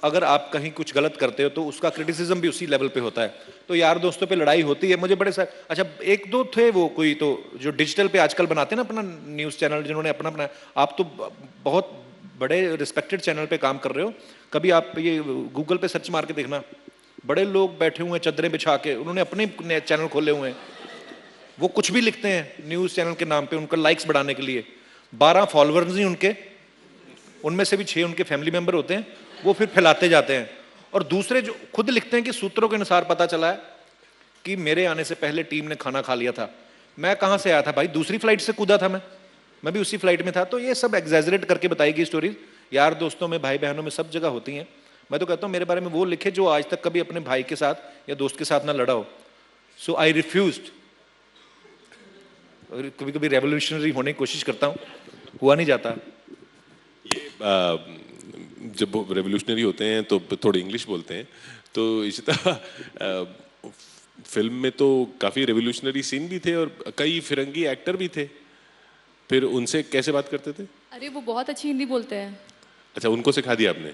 अगर आप कहीं कुछ गलत करते हो तो उसका क्रिटिसिज्म भी उसी लेवल पे होता है। तो यार दोस्तों पे लड़ाई होती है। मुझे बड़े सर, अच्छा 1-2 थे वो कोई तो जो डिजिटल पे आजकल बनाते हैं ना अपना न्यूज़ चैनल, जिन्होंने अपना अपना, आप तो बहुत बड़े रिस्पेक्टेड चैनल पे काम कर रहे हो, कभी आप ये गूगल पे सर्च मार के देखना, बड़े लोग बैठे हुए हैं चद्दरें बिछा के, उन्होंने अपने चैनल खोले हुए हैं। वो कुछ भी लिखते हैं न्यूज़ चैनल के नाम पे, उनका लाइक्स बढ़ाने के लिए। 12 फॉलोअर्स ही उनके, उनमें से भी 6 उनके फैमिली मेंबर होते हैं, वो फिर फैलाते जाते हैं। और दूसरे जो खुद लिखते हैं कि सूत्रों के अनुसार पता चला है कि मेरे आने से पहले टीम ने खाना खा लिया था, मैं कहाँ से आया था भाई, दूसरी फ्लाइट से कूदा था मैं भी उसी फ्लाइट में था। तो ये सब एग्जैजरेट करके बताई गई स्टोरीज यार दोस्तों में, भाई बहनों में, सब जगह होती हैं। मैं तो कहता हूँ मेरे बारे में वो लिखे जो आज तक कभी अपने भाई के साथ या दोस्त के साथ ना लड़ा हो। सो आई रिफ्यूज्ड। कभी कभी रेवोल्यूशनरी होने की कोशिश करता हूँ, हुआ नहीं जाता।
जब रेवोल्यूशनरी होते हैं तो थोड़ी इंग्लिश बोलते हैं, तो इशिता फिल्म में तो काफी रेवोल्यूशनरी सीन भी थे और कई फिरंगी एक्टर भी थे, फिर उनसे कैसे बात करते थे?
अरे वो बहुत अच्छी हिंदी बोलते हैं।
अच्छा, उनको सिखा दिया आपने?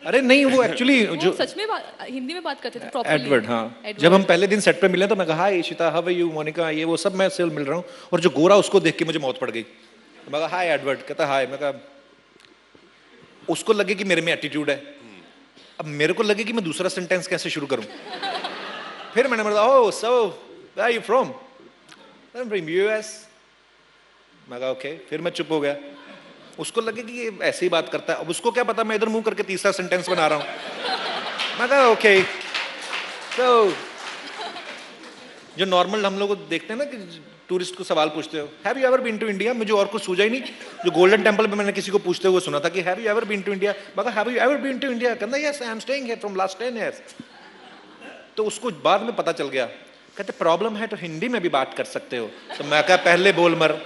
अरे नहीं, वो एक्चुअली
वो सच में हिंदी में बात करते थे प्रॉपर्ली।
एडवर्ड, हाँ। जब हम पहले दिन सेट पे मिले तो मैं कहा hi Ishita, how are you, Monica, ये वो सब मैं सिर्फ मिल रहा हूँ। और जो गोरा उसको देख के मुझे मौत पड़ गई। मैं कहा हाय एडवर्ड, कहता हाय। मैं कहा उसको लगे कि मेरे में एटीट्यूड है, अब मेरे को लगे कि मैं दूसरा सेंटेंस कैसे शुरू करूं। फिर मैंने बोला oh so where are you from, I am from US. मैं कहा ओके, फिर मैं चुप हो गया। उसको लगे कि ये ऐसे ही बात करता है, अब उसको क्या पता मैं इधर मुंह करके तीसरा सेंटेंस बना रहा हूं। मैं कहा ओके। तो जो नॉर्मल हम लोग देखते हैं ना कि टूरिस्ट को सवाल पूछते हो, have you ever been to India, मुझे और कुछ सूझा ही नहीं। जो गोल्डन टेंपल में मैंने किसी को पूछते हुए सुना था कि have you ever been to India, मैं कहा have you ever been to India, कहता yes I am staying here from last 10 years. तो उसको बाद में पता चल गया, कहते प्रॉब्लम है तो हिंदी में भी बात कर सकते हो। तो मैं कहा पहले बोल मर,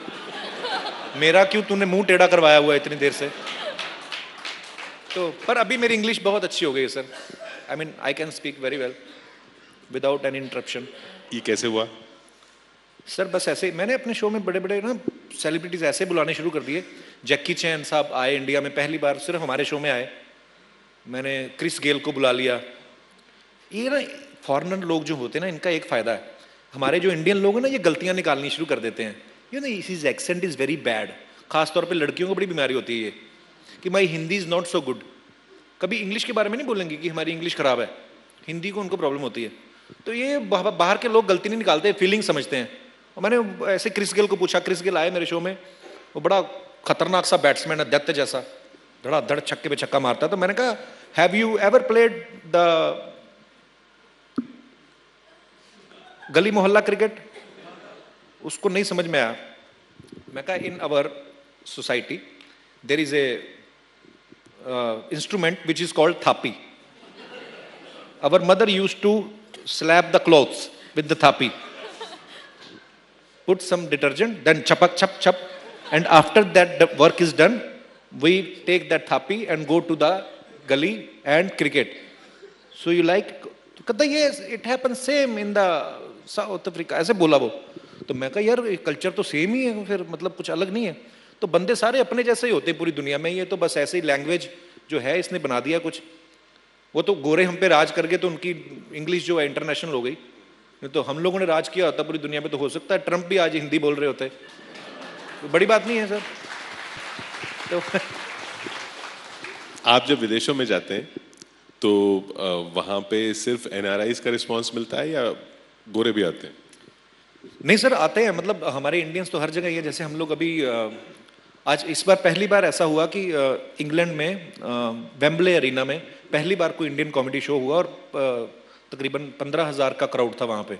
मेरा क्यों तूने मुंह टेढ़ा करवाया हुआ है इतनी देर से। तो पर अभी मेरी इंग्लिश बहुत अच्छी हो गई है sir, I mean I can speak very well without any interruption.
ये कैसे हुआ?
सर बस ऐसे मैंने अपने शो में बड़े बड़े ना सेलिब्रिटीज ऐसे बुलाने शुरू कर दिए। जैकी चैन साहब आए इंडिया में पहली बार, सिर्फ हमारे शो में आए। मैंने क्रिस गेल को बुला लिया। ये ना फॉरेनर लोग जो होते हैं ना, इनका एक फायदा है, हमारे जो इंडियन लोग हैं ना ये गलतियां निकालनी शुरू कर देते हैं। You know his accent is very bad. खासतौर पे लड़कियों को बड़ी बीमारी होती है ये कि my Hindi is not so good. कभी इंग्लिश के बारे में नहीं बोलेंगे कि हमारी इंग्लिश खराब है, हिंदी को उनको प्रॉब्लम होती है। तो ये बाहर के लोग गलती नहीं निकालते, फीलिंग समझते हैं। और मैंने ऐसे क्रिस गेल को पूछा, क्रिस गेल आए मेरे शो में, वो बड़ा खतरनाक सा बैट्समैन है, दैत्य जैसा, धड़ाधड़ छक्के पे छक्का मारता। तो मैंने कहा have you ever played the गली मोहल्ला क्रिकेट? उसको नहीं समझ में आया। मैं कहा in our society there is a instrument which is called thapi. Our mother used to slap the clothes with the thapi, put some detergent, then chapak chap chap, and after that the work is done, we take that thapi and go to the gully and cricket. So you like, कहता yes it happens same in the South Africa, ऐसे बोला वो। तो मैं कहा यार कल्चर तो सेम ही है फिर, मतलब कुछ अलग नहीं है। तो बंदे सारे अपने जैसे ही होते हैं पूरी दुनिया में, ये तो बस ऐसे ही लैंग्वेज जो है इसने बना दिया कुछ। वो तो गोरे हम पे राज करके तो उनकी इंग्लिश जो है इंटरनेशनल हो गई, नहीं तो हम लोगों ने राज किया होता पूरी दुनिया में तो हो सकता है ट्रंप भी आज हिंदी बोल रहे होते, तो बड़ी बात नहीं है सर। तो
आप जब विदेशों में जाते हैं तो वहाँ पे सिर्फ एनआरआईज का रिस्पांस मिलता है या गोरे भी आते हैं?
नहीं सर आते हैं, मतलब हमारे इंडियंस तो हर जगह ही है। जैसे हम लोग अभी आज इस बार पहली बार ऐसा हुआ कि इंग्लैंड में वेम्बले अरीना में पहली बार कोई इंडियन कॉमेडी शो हुआ और तकरीबन 15,000 का क्राउड था वहाँ पे।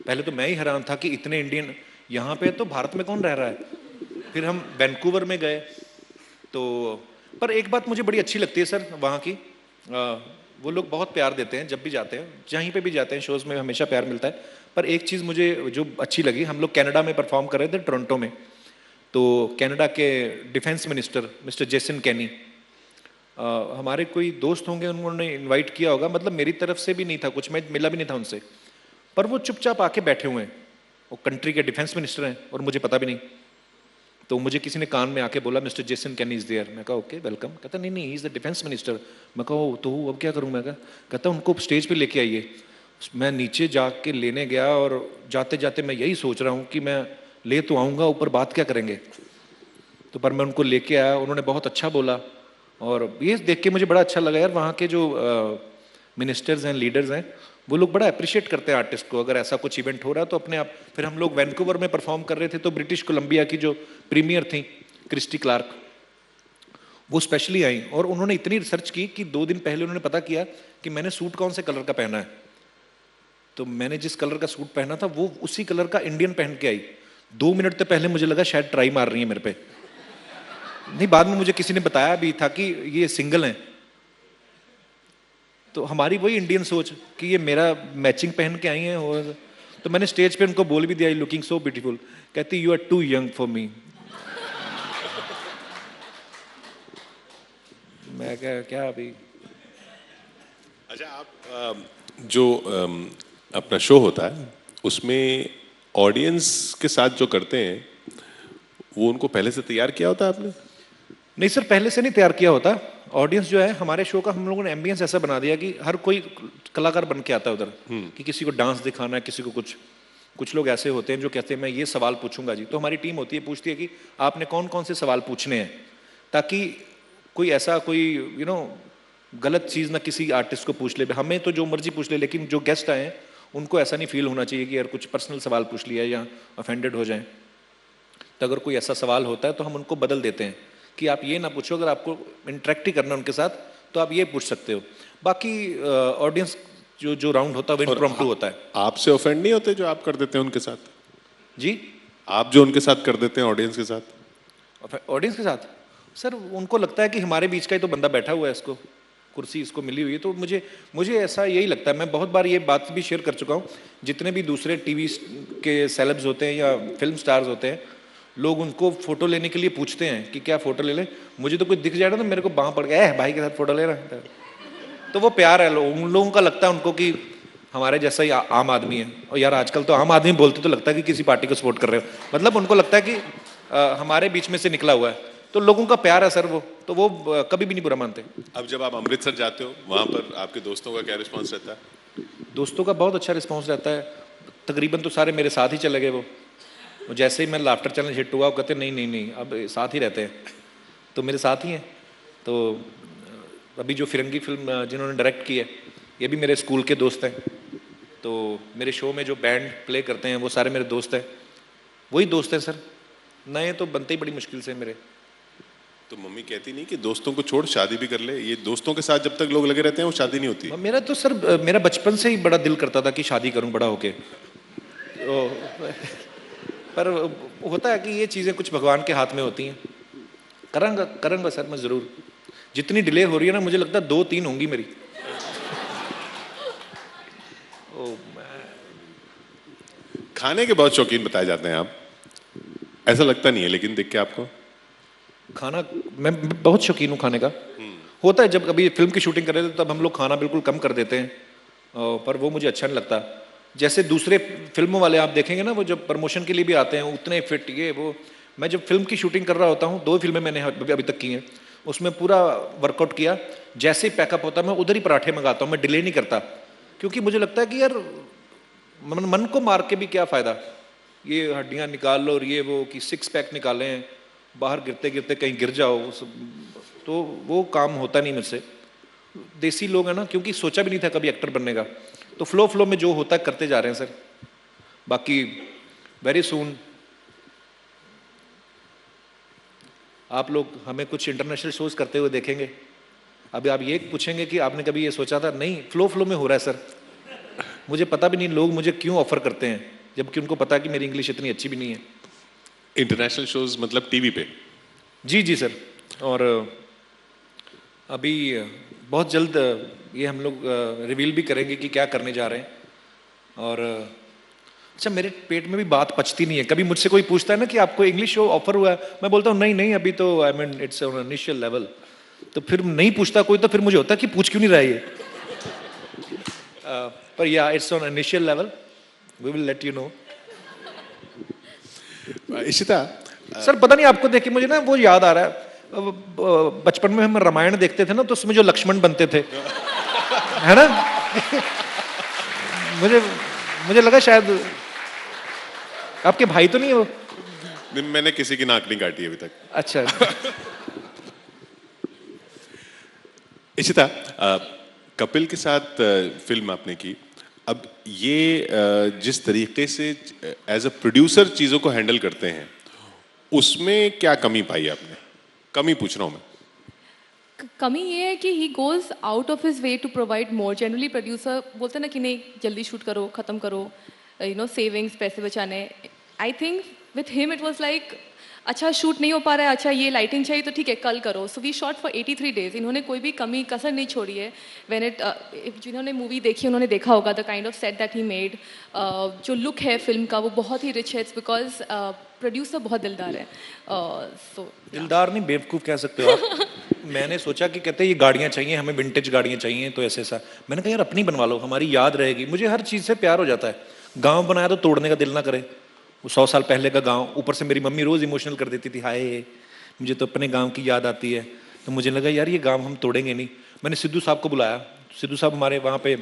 पहले तो मैं ही हैरान था कि इतने इंडियन यहाँ पे, तो भारत में कौन रह रहा है। फिर हम वैंकूवर में गए तो, पर एक बात मुझे बड़ी अच्छी लगती है सर वहाँ की, वो लोग बहुत प्यार देते हैं जब भी जाते हैं, जहीं पे भी जाते हैं शोज़ में हमेशा प्यार मिलता है। पर एक चीज़ मुझे जो अच्छी लगी, हम लोग कनाडा में परफॉर्म कर रहे थे टोरंटो में, तो कनाडा के डिफेंस मिनिस्टर मिस्टर जेसन कैनी, हमारे कोई दोस्त होंगे उन्होंने इनवाइट किया होगा, मतलब मेरी तरफ से भी नहीं था कुछ, मैं मिला भी नहीं था उनसे, पर वो चुपचाप आके बैठे हुए हैं। वो कंट्री के डिफेंस मिनिस्टर हैं और मुझे पता भी नहीं। तो मुझे किसी ने कान में आके बोला mister Jason Kenny is there. मैं कहा ओके वेलकम। कहता नहीं नहीं he is the defence minister. मैं कहा तो अब क्या करूँ? मैं कहा, कहता उनको स्टेज पे लेके आइए। मैं नीचे जाके लेने गया और जाते जाते मैं यही सोच रहा हूँ कि मैं ले तो आऊँगा, ऊपर बात क्या करेंगे। तो पर मैं उनको लेके आया, उन्होंने बहुत अच्छा बोला और ये देख के मुझे बड़ा अच्छा लगा यार, वहाँ के जो मिनिस्टर्स हैं, लीडर्स हैं, वो लोग बड़ा अप्रिशिएट करते हैं आर्टिस्ट को। अगर ऐसा कुछ इवेंट हो रहा है तो अपने आप। फिर हम लोग वैंकूवर में परफॉर्म कर रहे थे तो ब्रिटिश कोलंबिया की जो प्रीमियर थी क्रिस्टी क्लार्क, वो स्पेशली आई और उन्होंने इतनी रिसर्च की कि 2 दिन पहले उन्होंने पता किया कि मैंने सूट कौन से कलर का पहना है। तो मैंने जिस कलर का सूट पहना था वो उसी कलर का इंडियन पहन के आई। 2 मिनट तो पहले मुझे लगा शायद ट्राई मार रही है मेरे पे, नहीं बाद में मुझे किसी ने बताया भी था कि ये सिंगल हैं। तो हमारी वही इंडियन सोच कि ये मेरा मैचिंग पहन के आई हैं, और तो मैंने स्टेज पे उनको बोल भी दिया, लुकिंग सो ब्यूटीफुल, कहती you are too young for me. मैं क्या अभी।
अच्छा, आप जो अपना शो होता है उसमें ऑडियंस के साथ जो करते हैं वो उनको पहले से तैयार किया होता है आपने?
नहीं सर, पहले से नहीं तैयार किया होता। ऑडियंस जो है हमारे शो का, हम लोगों ने एम्बियंस ऐसा बना दिया कि हर कोई कलाकार बन के आता है उधर, कि किसी को डांस दिखाना है, किसी को कुछ लोग ऐसे होते हैं जो कहते हैं मैं ये सवाल पूछूंगा जी, तो हमारी टीम होती है, पूछती है कि आपने कौन कौन से सवाल पूछने हैं, ताकि कोई ऐसा कोई गलत चीज़ ना किसी आर्टिस्ट को पूछ ले। हमें तो जो मर्जी पूछ ले, लेकिन जो गेस्ट आए हैं उनको ऐसा नहीं फील होना चाहिए कि यार कुछ पर्सनल सवाल पूछ लिया या ऑफेंडेड हो जाएं। तो अगर कोई ऐसा सवाल होता है तो हम उनको बदल देते हैं कि आप ये ना पूछो, अगर आपको इंटरेक्ट ही करना उनके साथ तो आप ये पूछ सकते हो। बाकी ऑडियंस जो राउंड होता है वो इम्प्रॉम्प्टू होता है।
आपसे ऑफेंड नहीं होते जो आप कर देते हैं उनके साथ?
जी,
आप जो उनके साथ कर देते हैं ऑडियंस के साथ?
ऑडियंस के साथ सर उनको लगता है कि हमारे बीच का ही तो बंदा बैठा हुआ है, इसको कुर्सी इसको मिली हुई है। तो मुझे ऐसा यही लगता है, मैं बहुत बार ये बात भी शेयर कर चुका हूँ, जितने भी दूसरे टीवी के सेलेब्स होते हैं या फिल्म स्टार्स होते हैं, लोग उनको फोटो लेने के लिए पूछते हैं कि क्या फोटो ले लें। मुझे तो कोई दिख जाए ना तो मेरे को बाँह पड़ गया, भाई के साथ फोटो ले रहा है, तो वो प्यार है। उन लोगों का लगता है उनको कि हमारे जैसा ही आम आदमी है। और यार आजकल तो आम आदमी बोलते तो लगता है कि किसी पार्टी को सपोर्ट कर रहे हो, मतलब उनको लगता है कि हमारे बीच में से निकला हुआ है। तो लोगों का प्यार है सर, वो कभी भी नहीं बुरा मानते।
अब जब आप अमृतसर जाते हो वहां पर आपके दोस्तों का क्या रिस्पांस रहता है?
दोस्तों का बहुत अच्छा रिस्पांस रहता है, तकरीबन तो सारे मेरे साथ ही चले गए। वो जैसे ही मैं लाफ्टर चैनल हिट हुआ वो कहते नहीं अब साथ ही रहते हैं, तो मेरे साथ ही हैं। तो अभी जो फिरंगी फिल्म जिन्होंने डायरेक्ट की है ये भी मेरे स्कूल के दोस्त हैं। तो मेरे शो में जो बैंड प्ले करते हैं वो सारे मेरे दोस्त हैं, वही दोस्त हैं सर, नए तो बनते ही बड़ी मुश्किल से मेरे।
तो मम्मी कहती नहीं कि दोस्तों को छोड़ शादी भी कर ले? ये दोस्तों के साथ जब तक लोग लगे रहते हैं वो शादी नहीं होती?
मेरा तो सर मेरा बचपन से ही बड़ा दिल करता था कि शादी करूं बड़ा होके, पर होता है कि ये चीज़ें कुछ भगवान के हाथ में होती हैं। करूँगा सर मैं ज़रूर। जितनी डिले हो रही है ना, मुझे लगता है 2-3 होंगी मेरी।
खाने के बहुत शौकीन बताए जाते हैं आप, ऐसा लगता नहीं है लेकिन देख के आपको?
खाना मैं बहुत शौकीन हूँ खाने का। होता है जब कभी फिल्म की शूटिंग कर रहे थे तब हम लोग खाना बिल्कुल कम कर देते हैं, पर वो मुझे अच्छा नहीं लगता। जैसे दूसरे फिल्मों वाले आप देखेंगे ना, वो जब प्रमोशन के लिए भी आते हैं उतने फिट ये वो। मैं जब फिल्म की शूटिंग कर रहा होता हूँ, 2 फिल्में मैंने अभी तक की हैं, उसमें पूरा वर्कआउट किया, जैसे ही पैकअप होता है मैं उधर ही पराठे मंगाता हूँ, मैं डिले नहीं करता, क्योंकि मुझे लगता है कि यार मन को मार के भी क्या फ़ायदा, ये हड्डियाँ निकाल लो और ये वो कि 6 पैक निकालें, बाहर गिरते गिरते कहीं गिर जाओ, तो वो काम होता नहीं मुझसे। देसी लोग हैं ना, क्योंकि सोचा भी नहीं था कभी एक्टर बनने का, तो फ्लो में जो होता है करते जा रहे हैं सर। बाकी वेरी सून आप लोग हमें कुछ इंटरनेशनल शोज करते हुए देखेंगे। अभी आप ये पूछेंगे कि आपने कभी ये सोचा था? नहीं, फ्लो में हो रहा है सर। मुझे पता भी नहीं लोग मुझे क्यों ऑफर करते हैं, जबकि उनको पता है कि मेरी इंग्लिश इतनी अच्छी भी नहीं है।
इंटरनेशनल शोज मतलब टीवी पे?
जी सर। और अभी बहुत जल्द ये हम लोग रिवील भी करेंगे कि क्या करने जा रहे हैं। और अच्छा, मेरे पेट में भी बात पचती नहीं है। कभी मुझसे कोई पूछता है ना कि आपको इंग्लिश शो ऑफर हुआ है, मैं बोलता हूँ नहीं अभी तो I mean it's on initial level. तो फिर नहीं पूछता कोई, तो फिर मुझे होता है कि पूछ क्यों नहीं रहा ये। पर yeah it's on initial level, we will let you know.
Ishita
sir पता नहीं आपको देख के मुझे ना वो याद आ रहा है, बचपन में हम रामायण देखते थे ना, तो उसमें जो लक्ष्मण बनते थे है ना, मुझे लगा शायद आपके भाई तो नहीं है वो?
मैंने किसी की नाक नहीं काटी अभी तक।
अच्छा।
इशिता, कपिल के साथ फिल्म आपने की, अब ये जिस तरीके से एज अ प्रोड्यूसर चीज़ों को हैंडल करते हैं, उसमें क्या कमी पाई आपने? कमी पूछ रहा हूँ मैं।
कमी ये है कि he goes out of his way to provide more. Generally producer बोलते हैं ना कि नहीं जल्दी शूट करो, ख़त्म करो, सेविंग्स, पैसे बचाने। I think with him it was like अच्छा शूट नहीं हो पा रहा है, अच्छा ये लाइटिंग चाहिए तो ठीक है कल करो. So we shot for 83 days. इन्होंने कोई भी कमी कसर नहीं छोड़ी है. व्हेन इट जिन्होंने मूवी देखी उन्होंने देखा होगा the kind of set that he made. जो लुक है फिल्म का वो बहुत ही रिच है. इट्स बिकॉज प्रोड्यूसर बहुत दिलदार है. सो
दिलदार नहीं, बेवकूफ़ कह सकते हो आप. मैंने सोचा कि कहते हैं ये गाड़ियाँ चाहिए हमें, विंटेज गाड़ियाँ चाहिए, तो ऐसे ऐसा. मैंने कहा यार अपनी बनवा लो, हमारी याद रहेगी. मुझे हर चीज़ से प्यार हो जाता है. गांव बनाया तो तोड़ने का दिल ना करे. वो 100 साल पहले का गांव, ऊपर से मेरी मम्मी रोज़ इमोशनल कर देती थी, हाय मुझे तो अपने गांव की याद आती है. तो मुझे लगा यार ये गांव हम तोड़ेंगे नहीं. मैंने सिद्धू साहब को बुलाया. सिद्धू साहब हमारे वहाँ पे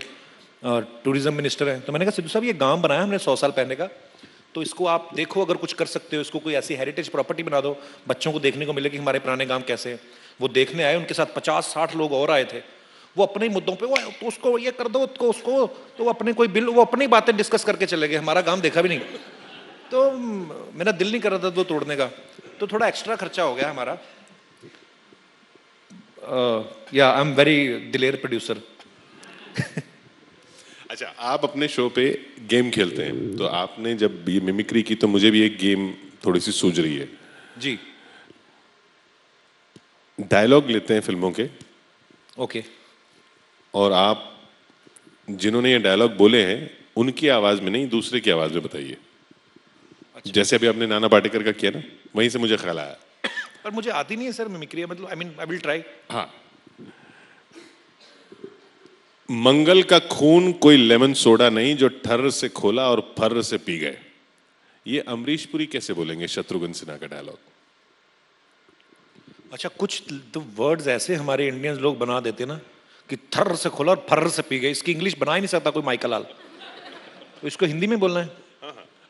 टूरिज्म मिनिस्टर हैं. तो मैंने कहा सिद्धू साहब ये गांव बनाया हमने 100 साल पहले का, तो इसको आप देखो अगर कुछ कर सकते हो, इसको कोई ऐसी हेरिटेज प्रॉपर्टी बना दो, बच्चों को देखने को मिले कि हमारे पुराने गांव कैसे हैं. वो देखने आए, उनके साथ 50-60 लोग और आए थे. वो अपने ही मुद्दों पे वो तो उसको ये कर दो उसको उसको, तो वो अपने कोई बिल, वो अपनी बातें डिस्कस करके चले गए. हमारा गांव देखा भी नहीं. तो मेरा दिल नहीं कर रहा था वो तोड़ने का. तो थोड़ा एक्स्ट्रा खर्चा हो गया हमारा. या आई एम वेरी दिलेर प्रोड्यूसर.
अच्छा, आप अपने शो पे गेम खेलते हैं, तो आपने जब ये मिमिक्री की तो मुझे भी एक गेम थोड़ी सी सूझ रही है.
जी.
डायलॉग लेते हैं फिल्मों के,
ओके.
और आप जिन्होंने ये डायलॉग बोले हैं उनकी आवाज में नहीं, दूसरे की आवाज में बताइए. जैसे अभी आपने नाना पाटेकर का किया ना, वहीं से मुझे ख्याल आया.
पर मुझे आती नहीं है सर मिमिक्री, मतलब आई मीन आई विल ट्राई.
हाँ. मंगल का खून कोई लेमन सोडा नहीं जो ठर्र से खोला और फर्र से पी गए. ये अमरीश पुरी कैसे बोलेंगे शत्रुघ्न सिन्हा का डायलॉग?
अच्छा, कुछ तो वर्ड्स ऐसे हमारे इंडियंस लोग बना देते ना कि थर्र से खोला और फर्र से पी गए. इसकी इंग्लिश बना ही नहीं सकता कोई माइकल लाल. तो इसको हिंदी में बोलना है.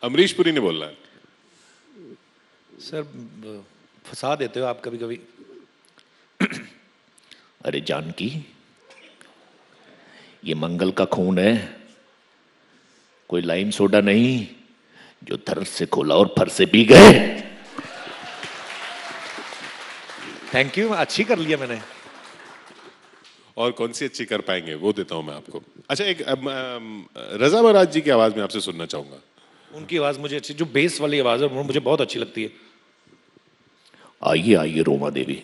अमरीश पुरी ने बोलना है.
सर फंसा देते हो आप कभी कभी.
अरे जानकी, ये मंगल का खून है, कोई लाइम सोडा नहीं जो थर्र से खोला और फर से पी गए.
थैंक यू, अच्छी कर लिया मैंने.
और कौन सी अच्छी कर पाएंगे वो देता हूं मैं आपको. अच्छा, एक रजा महाराज जी की आवाज में आपसे सुनना चाहूंगा.
उनकी आवाज मुझे अच्छी, जो बेस वाली आवाज है वो मुझे बहुत अच्छी लगती है.
आइए आइए रोमा देवी.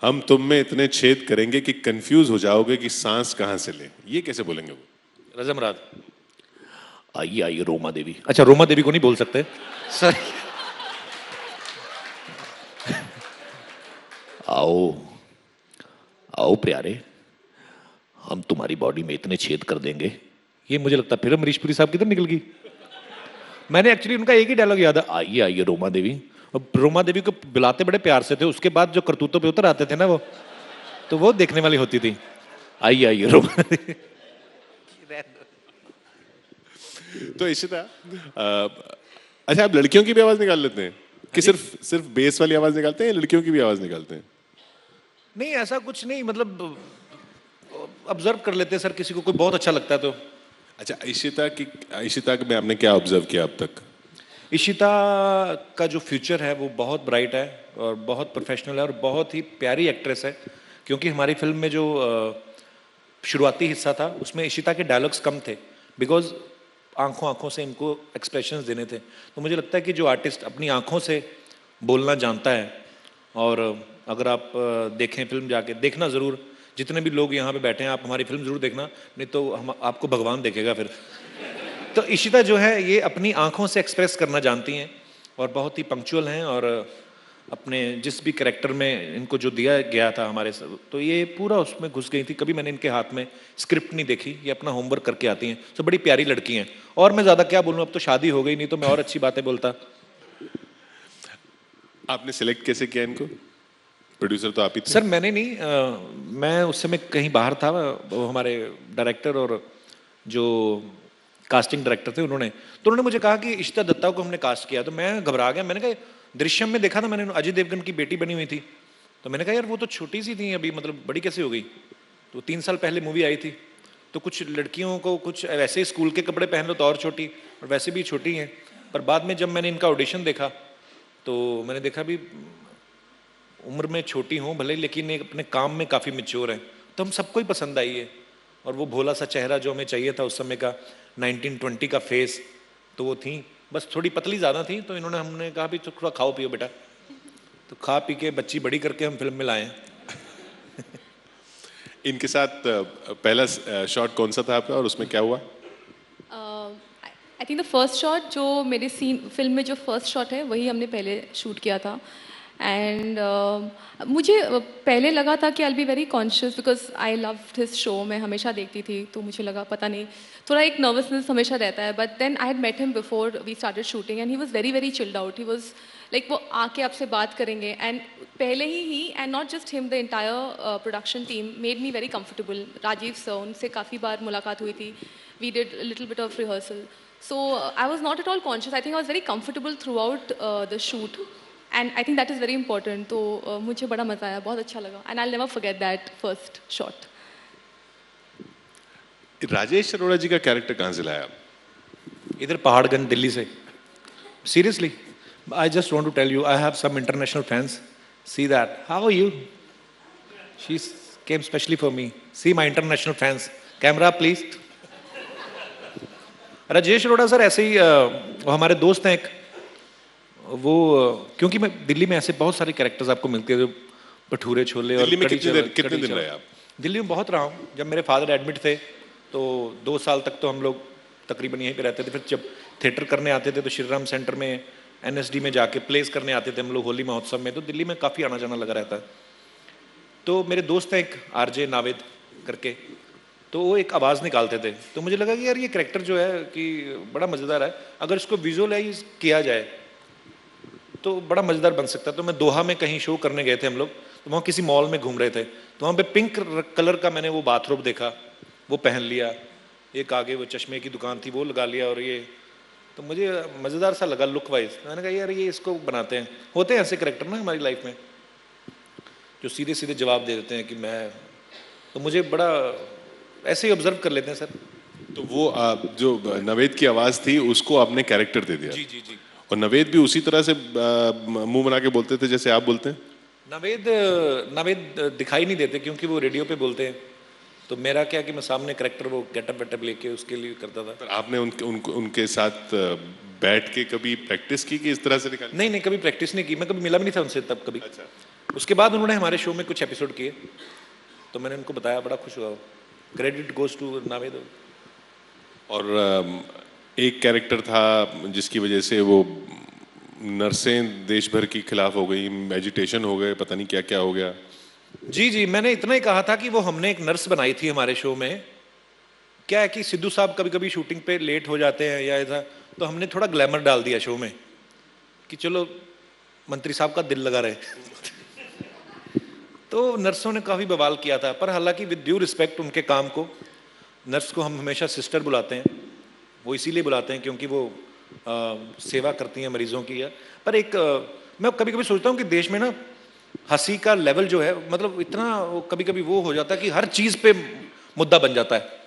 हम तुम में इतने छेद करेंगे कि कंफ्यूज हो जाओगे कि सांस कहां से ले. ये कैसे बोलेंगे वो?
रजम रात.
आइए आइए रोमा देवी.
अच्छा, रोमा देवी को नहीं बोल सकते सर.
आओ आओ प्यारे, हम तुम्हारी बॉडी में इतने छेद कर देंगे.
ये मुझे लगता है फिर अमरीश पुरी साहब किधर निकल गई. मैंने एक्चुअली उनका एक ही डायलॉग याद है,
आइए आइए रोमा देवी.
और रोमा देवी को बुलाते बड़े प्यार से थे, उसके बाद जो करतूतों पे उतर आते थे ना वो, तो वो देखने वाली होती थी.
आइए आइए रोमा देवी.
तो इशिता, अच्छा आप लड़कियों की भी आवाज निकाल लेते हैं कि सिर्फ सिर्फ बेस वाली आवाज निकालते हैं, लड़कियों की भी आवाज निकालते हैं?
नहीं ऐसा कुछ नहीं, मतलब ऑब्जर्व कर लेते हैं सर, किसी को कोई बहुत अच्छा लगता है तो.
अच्छा, इशिता में आपने क्या ऑब्जर्व किया अब तक?
इशिता का जो फ्यूचर है वो बहुत ब्राइट है और बहुत प्रोफेशनल है और बहुत ही प्यारी एक्ट्रेस है. क्योंकि हमारी फिल्म में जो शुरुआती हिस्सा था उसमें इशिता के डायलॉग्स कम थे, बिकॉज आंखों आंखों से इनको एक्सप्रेशंस देने थे. तो मुझे लगता है कि जो आर्टिस्ट अपनी आंखों से बोलना जानता है, और अगर आप देखें फिल्म, जाके देखना ज़रूर, जितने भी लोग यहाँ पे बैठे हैं आप हमारी फिल्म ज़रूर देखना, नहीं तो हम आपको भगवान देखेगा फिर. तो इशिता जो है ये अपनी आंखों से एक्सप्रेस करना जानती हैं और बहुत ही पंक्चुअल हैं, और अपने जिस भी कैरेक्टर में इनको जो दिया गया था हमारे तो ये पूरा उसमें घुस गई थी. कभी मैंने इनके हाथ में स्क्रिप्ट नहीं देखी, ये अपना होमवर्क करके आती हैं. तो बड़ी प्यारी लड़की हैं. और मैं ज़्यादा क्या बोलूँ, अब तो शादी हो गई, नहीं तो मैं और अच्छी बातें बोलता.
आपने सिलेक्ट कैसे किया इनको? प्रोड्यूसर तो आप ही थे.
सर मैंने नहीं, मैं उस समय कहीं बाहर था. वो हमारे डायरेक्टर और जो कास्टिंग डायरेक्टर थे उन्होंने मुझे कहा कि इशिता दत्ता को हमने कास्ट किया. तो मैं घबरा गया. मैंने कहा दृश्यम में देखा था मैंने, अजय देवगन की बेटी बनी हुई थी. तो मैंने कहा यार वो तो छोटी सी थी अभी, मतलब बड़ी कैसे हो गई. तो 3 साल पहले मूवी आई थी, तो कुछ लड़कियों को कुछ वैसे ही स्कूल के कपड़े पहन लो तो और छोटी, और वैसे भी छोटी हैं. पर बाद में जब मैंने इनका ऑडिशन देखा तो मैंने देखा भी उम्र में छोटी हों भले, लेकिन एक अपने काम में काफ़ी मैच्योर हैं. तो हम सबको ही पसंद आई है. और वो भोला सा चेहरा जो हमें चाहिए था उस समय का, 1920 का फेस, तो वो थी, बस थोड़ी पतली ज़्यादा थी, तो इन्होंने हमने कहा भी तो थोड़ा खाओ पियो बेटा, तो खा पी के बच्ची बड़ी करके हम फिल्म में लाए हैं।
इनके साथ पहला शॉट कौन सा था आपका और उसमें क्या हुआ?
I think the first shot जो मेरे सीन फिल्म में जो फर्स्ट शॉट है वही हमने पहले शूट किया था। एंड मुझे पहले लगा था कि I be very conscious because I love his show, मैं हमेशा देखती थी, तो मुझे लगा पता नहीं थोड़ा एक नर्वसनेस हमेशा रहता है। But then I had met him before we started shooting and he was very very chilled out. He was like वो आके आपसे बात करेंगे एंड पहले ही and not just him, the entire production team made me very comfortable. Rajeev sir, उनसे काफ़ी बार मुलाकात हुई थी, we did little bit of rehearsal, so I was not at all conscious. I think I was very comfortable throughout the shoot, and I think that is very important. तो मुझे बड़ा मज़ा आया, बहुत अच्छा लगा, and I'll never forget that first shot.
Rajesh Arora जी का कैरेक्टर कहाँ से लाया?
इधर पहाड़गंज दिल्ली से। Seriously, I just want to tell you, I have some international fans. See that? How are you? She came specially for me. See my international fans. Camera, please. Rajesh Arora sir ऐसे ही वो हमारे दोस्त हैं एक, वो क्योंकि मैं दिल्ली में ऐसे बहुत सारे कैरेक्टर्स आपको मिलते हैं जो भटूरे छोले और
दिल्ली में
कढ़ी
कितने
चावल।
दिन रहे आप?
दिल्ली में बहुत रहा हूँ। जब मेरे फादर एडमिट थे तो 2 साल तक तो हम लोग तकरीबन यहीं पे रहते थे। फिर जब थिएटर करने आते थे तो श्री राम सेंटर में NSD में जाके प्लेस करने आते थे हम लोग होली महोत्सव में, तो दिल्ली में काफ़ी आना जाना लगा रहता है। तो मेरे दोस्त हैं एक RJ नावेद करके, तो वो एक आवाज़ निकालते थे, तो मुझे लगा कि यार ये करैक्टर जो है कि बड़ा मज़ेदार है, अगर इसको विजुअलाइज किया जाए तो बड़ा मज़ेदार बन सकता है। तो मैं दोहा में कहीं शो करने गए थे हम लोग, तो वहाँ किसी मॉल में घूम रहे थे, तो वहाँ पे पिंक कलर का मैंने वो बाथरोब देखा, वो पहन लिया, एक आगे वो चश्मे की दुकान थी वो लगा लिया, और ये तो मुझे मज़ेदार सा लगा लुक वाइज। मैंने कहा यार ये इसको बनाते हैं। होते हैं ऐसे करैक्टर ना हमारी लाइफ में जो सीधे सीधे जवाब दे देते हैं कि मैं, तो मुझे बड़ा ऐसे ही ऑब्जर्व कर लेते हैं सर।
तो वो जो नवेद की आवाज थी उसको आपने कैरेक्टर दे दिया?
जी जी जी।
और नवेद भी उसी तरह से मुंह बना के बोलते थे जैसे आप बोलते हैं?
नवेद दिखाई नहीं देते क्योंकि वो रेडियो पे बोलते हैं, तो मेरा क्या कि मैं सामने करेक्टर वो गेटअप वेटअप लेके उसके लिए करता था।
पर आपने उनके साथ बैठ के कभी प्रैक्टिस की कि इस तरह से निकाल?
नहीं, कभी प्रैक्टिस नहीं की, मैं कभी मिला भी नहीं था उनसे तब कभी।
अच्छा।
उसके बाद उन्होंने हमारे शो में कुछ एपिसोड किए, तो मैंने उनको बताया, बड़ा खुश हुआ। Credit goes to Naved.
और एक कैरेक्टर था जिसकी वजह से वो नर्सें देश भर की खिलाफ हो गई, एजिटेशन हो गए, पता नहीं क्या क्या हो गया।
जी, मैंने इतना ही कहा था कि वो हमने एक नर्स बनाई थी हमारे शो में। क्या है कि सिद्धू साहब कभी कभी शूटिंग पे लेट हो जाते हैं या ऐसा, तो हमने थोड़ा ग्लैमर डाल दिया शो में कि चलो मंत्री साहब का दिल लगा रहे। तो नर्सों ने काफ़ी बवाल किया था, पर हालांकि विद ड्यू रिस्पेक्ट उनके काम को, नर्स को हम हमेशा सिस्टर बुलाते हैं। वो इसीलिए बुलाते हैं क्योंकि वो सेवा करती हैं मरीजों की। पर एक मैं कभी कभी सोचता हूँ कि देश में ना हंसी का लेवल जो है, मतलब इतना कभी कभी वो हो जाता है कि हर चीज़ पे मुद्दा बन जाता है।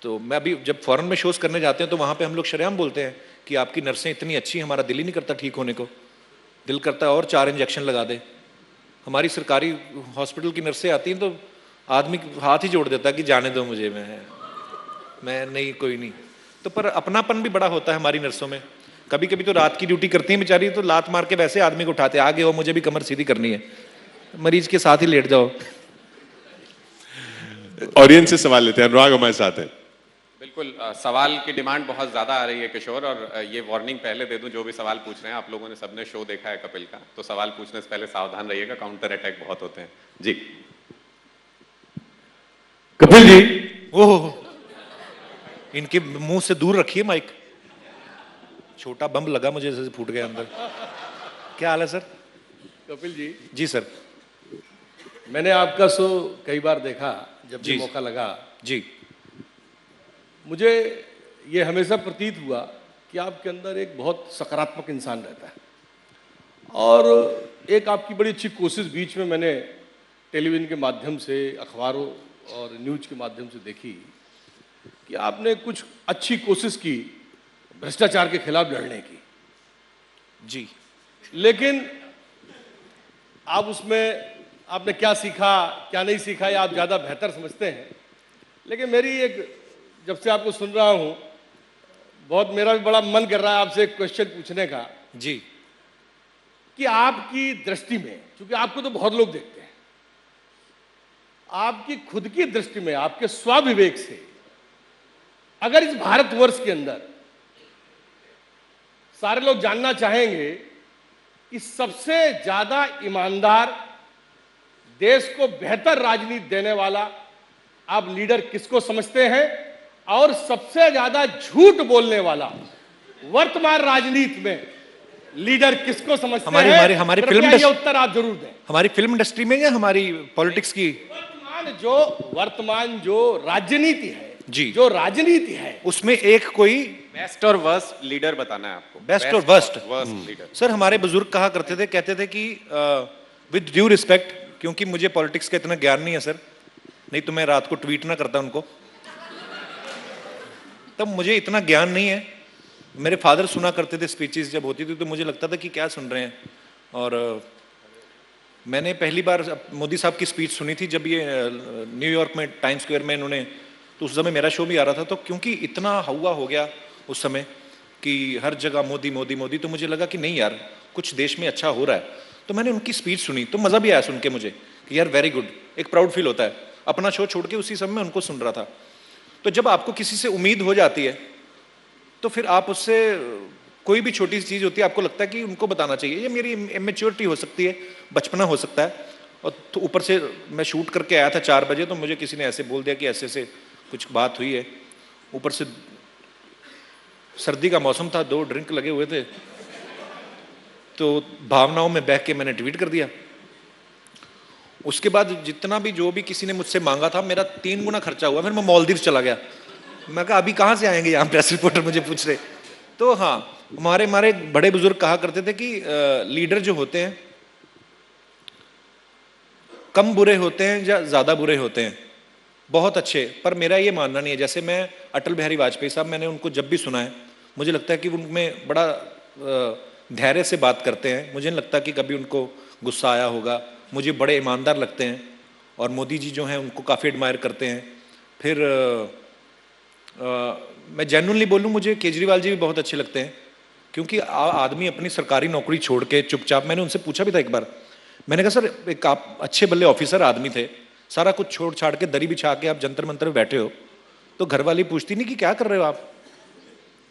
तो मैं अभी जब फॉरेन में शोज करने जाते हैं तो वहाँ पे हम लोग शरेआम बोलते हैं कि आपकी नर्सें इतनी अच्छी, हमारा दिल ही नहीं करता ठीक होने को, दिल करता है और 4 इंजेक्शन लगा दे। हमारी सरकारी हॉस्पिटल की नर्सें आती हैं तो आदमी हाथ ही जोड़ देता है कि जाने दो मुझे, मैं नहीं, कोई नहीं। तो पर अपनापन भी बड़ा होता है हमारी नर्सों में। कभी कभी तो रात की ड्यूटी करती है बेचारी, तो लात मार के वैसे आदमी को उठाते, आगे हो मुझे भी कमर सीधी करनी है, मरीज के साथ ही लेट जाओ।
ऑडियंस से सवाल लेते हैं, अनुराग हमारे साथ है।
बिल्कुल, सवाल की डिमांड बहुत ज़्यादा आ रही है किशोर, और ये वार्निंग पहले दे दूं, जो भी सवाल पूछ रहे हैं, आप लोगों ने सबने शो देखा है कपिल का, तो सवाल पूछने से पहले सावधान रहिएगा, काउंटर अटैक बहुत होते हैं जी।
कपिल जी, ओह, इनके मुंह से दूर रखिए माइक, छोटा बम लगा मुझे जैसे फूट गया अंदर। क्या हाल है सर?
कपिल जी,
जी सर।
मैंने आपका शो कई बार देखा, जब भी
जी।
मौका लगा।
जी।
मुझे ये हमेशा प्रतीत हुआ कि आपके अंदर एक बहुत सकारात्मक इंसान रहता है, और एक आपकी बड़ी अच्छी कोशिश बीच में मैंने टेलीविज़न के माध्यम से, अखबारों और न्यूज़ के माध्यम से देखी कि आपने कुछ अच्छी कोशिश की भ्रष्टाचार के खिलाफ लड़ने की।
जी।
लेकिन आप उसमें आपने क्या सीखा क्या नहीं सीखा, ये आप ज़्यादा बेहतर समझते हैं। लेकिन मेरी एक जब से आपको सुन रहा हूं, बहुत मेरा भी बड़ा मन कर रहा है आपसे एक क्वेश्चन पूछने का
जी।
कि आपकी दृष्टि में, क्योंकि आपको तो बहुत लोग देखते हैं, आपकी खुद की दृष्टि में, आपके स्वाविवेक से, अगर इस भारतवर्ष के अंदर सारे लोग जानना चाहेंगे कि सबसे ज्यादा ईमानदार, देश को बेहतर राजनीति देने वाला आप लीडर किसको समझते हैं, और सबसे ज्यादा झूठ बोलने वाला वर्तमान राजनीति में लीडर किसको समझते हैं?
हमारी
कृपया ये उत्तर आप जरूर दें।
हमारी फिल्म इंडस्ट्री में या हमारी पॉलिटिक्स की?
वर्तमान जो राजनीति है
जी,
जो राजनीति है
उसमें एक कोई
बेस्ट और वर्स्ट लीडर बताना है आपको।
बेस्ट और वर्स्ट
लीडर।
सर, हमारे बुजुर्ग कहा करते थे, कहते थे कि विद ड्यू रिस्पेक्ट, क्योंकि मुझे पॉलिटिक्स का इतना ज्ञान नहीं है सर, नहीं तो मैं रात को ट्वीट ना करता उनको, तब मुझे इतना ज्ञान नहीं है। मेरे फादर सुना करते थे स्पीचेस जब होती थी, तो मुझे लगता था कि क्या सुन रहे हैं। और मैंने पहली बार मोदी साहब की स्पीच सुनी थी जब ये न्यूयॉर्क में टाइम स्क्वायर में इन्होंने, तो उस समय मेरा शो भी आ रहा था, तो क्योंकि इतना हवा हो गया उस समय कि हर जगह मोदी मोदी मोदी, तो मुझे लगा कि नहीं यार, कुछ देश में अच्छा हो रहा है। तो मैंने उनकी स्पीच सुनी, तो मज़ा भी आया सुन के मुझे कि यार वेरी गुड, एक प्राउड फील होता है। अपना शो छोड़ के उसी समय में उनको सुन रहा था। तो जब आपको किसी से उम्मीद हो जाती है, तो फिर आप उससे, कोई भी छोटी सी चीज़ होती है, आपको लगता है कि उनको बताना चाहिए। ये मेरी इमेच्योरिटी हो सकती है, बचपना हो सकता है। और तो ऊपर से मैं शूट करके आया था 4 बजे, तो मुझे किसी ने ऐसे बोल दिया कि ऐसे ऐसे कुछ बात हुई है। ऊपर से सर्दी का मौसम था, 2 ड्रिंक लगे हुए थे, तो भावनाओं में बह के मैंने ट्वीट कर दिया। उसके बाद जितना भी जो भी किसी ने मुझसे मांगा था, मेरा 3 गुना खर्चा हुआ। फिर मैं मालदीव चला गया। मैं कहा अभी कहाँ से आएंगे यहाँ प्रेस रिपोर्टर मुझे पूछ रहे। तो हाँ, हमारे बड़े बुजुर्ग कहा करते थे कि लीडर जो होते हैं कम बुरे होते हैं या ज़्यादा बुरे होते हैं, बहुत अच्छे। पर मेरा ये मानना नहीं है। जैसे मैं अटल बिहारी वाजपेयी साहब, मैंने उनको जब भी सुना है, मुझे लगता है कि उनमें बड़ा धैर्य से बात करते हैं। मुझे नहीं लगता कि कभी उनको गुस्सा आया होगा। मुझे बड़े ईमानदार लगते हैं। और मोदी जी जो हैं उनको काफ़ी एडमायर करते हैं। फिर मैं जेन्युइनली बोलूँ, मुझे केजरीवाल जी भी बहुत अच्छे लगते हैं, क्योंकि आदमी अपनी सरकारी नौकरी छोड़ के चुपचाप, मैंने उनसे पूछा भी था एक बार, मैंने कहा सर एक आप अच्छे बल्ले ऑफिसर आदमी थे, सारा कुछ छोड़ छाड़ के दरी बिछा के आप जंतर मंतर में बैठे हो, तो घरवाली पूछती नहीं कि क्या कर रहे हो आप,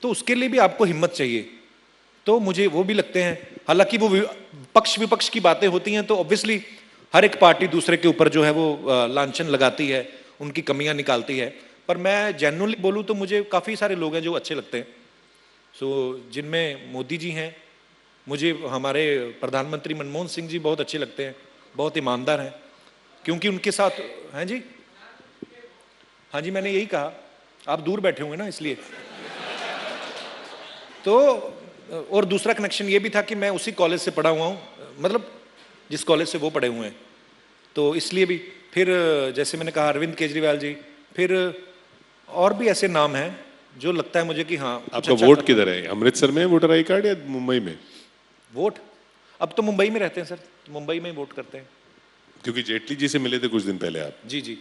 तो उसके लिए भी आपको हिम्मत चाहिए। तो मुझे वो भी लगते हैं। हालांकि वो पक्ष विपक्ष की बातें होती हैं, तो ऑब्वियसली हर एक पार्टी दूसरे के ऊपर जो है वो लांछन लगाती है, उनकी कमियां निकालती है। पर मैं जेन्युइनली बोलूँ तो मुझे काफ़ी सारे लोग हैं जो अच्छे लगते हैं। जिनमें मोदी जी हैं, मुझे हमारे प्रधानमंत्री मनमोहन सिंह जी बहुत अच्छे लगते हैं, बहुत ईमानदार हैं, क्योंकि उनके साथ हैं जी। हाँ जी, मैंने यही कहा, आप दूर बैठे होंगे ना इसलिए। तो और दूसरा कनेक्शन ये भी था कि मैं उसी कॉलेज से पढ़ा हुआ हूँ, मतलब जिस कॉलेज से वो पढ़े हुए हैं, तो इसलिए भी। फिर जैसे मैंने कहा अरविंद केजरीवाल जी, फिर और भी ऐसे नाम हैं जो लगता है मुझे कि हाँ।
आपका वोट किधर है? अमृतसर में वोटर आई कार्ड या मुंबई में?
वोट अब तो मुंबई में रहते हैं सर, तो मुंबई में ही वोट करते हैं।
क्योंकि जेटली जी से मिले थे कुछ दिन पहले आप।
जी जी।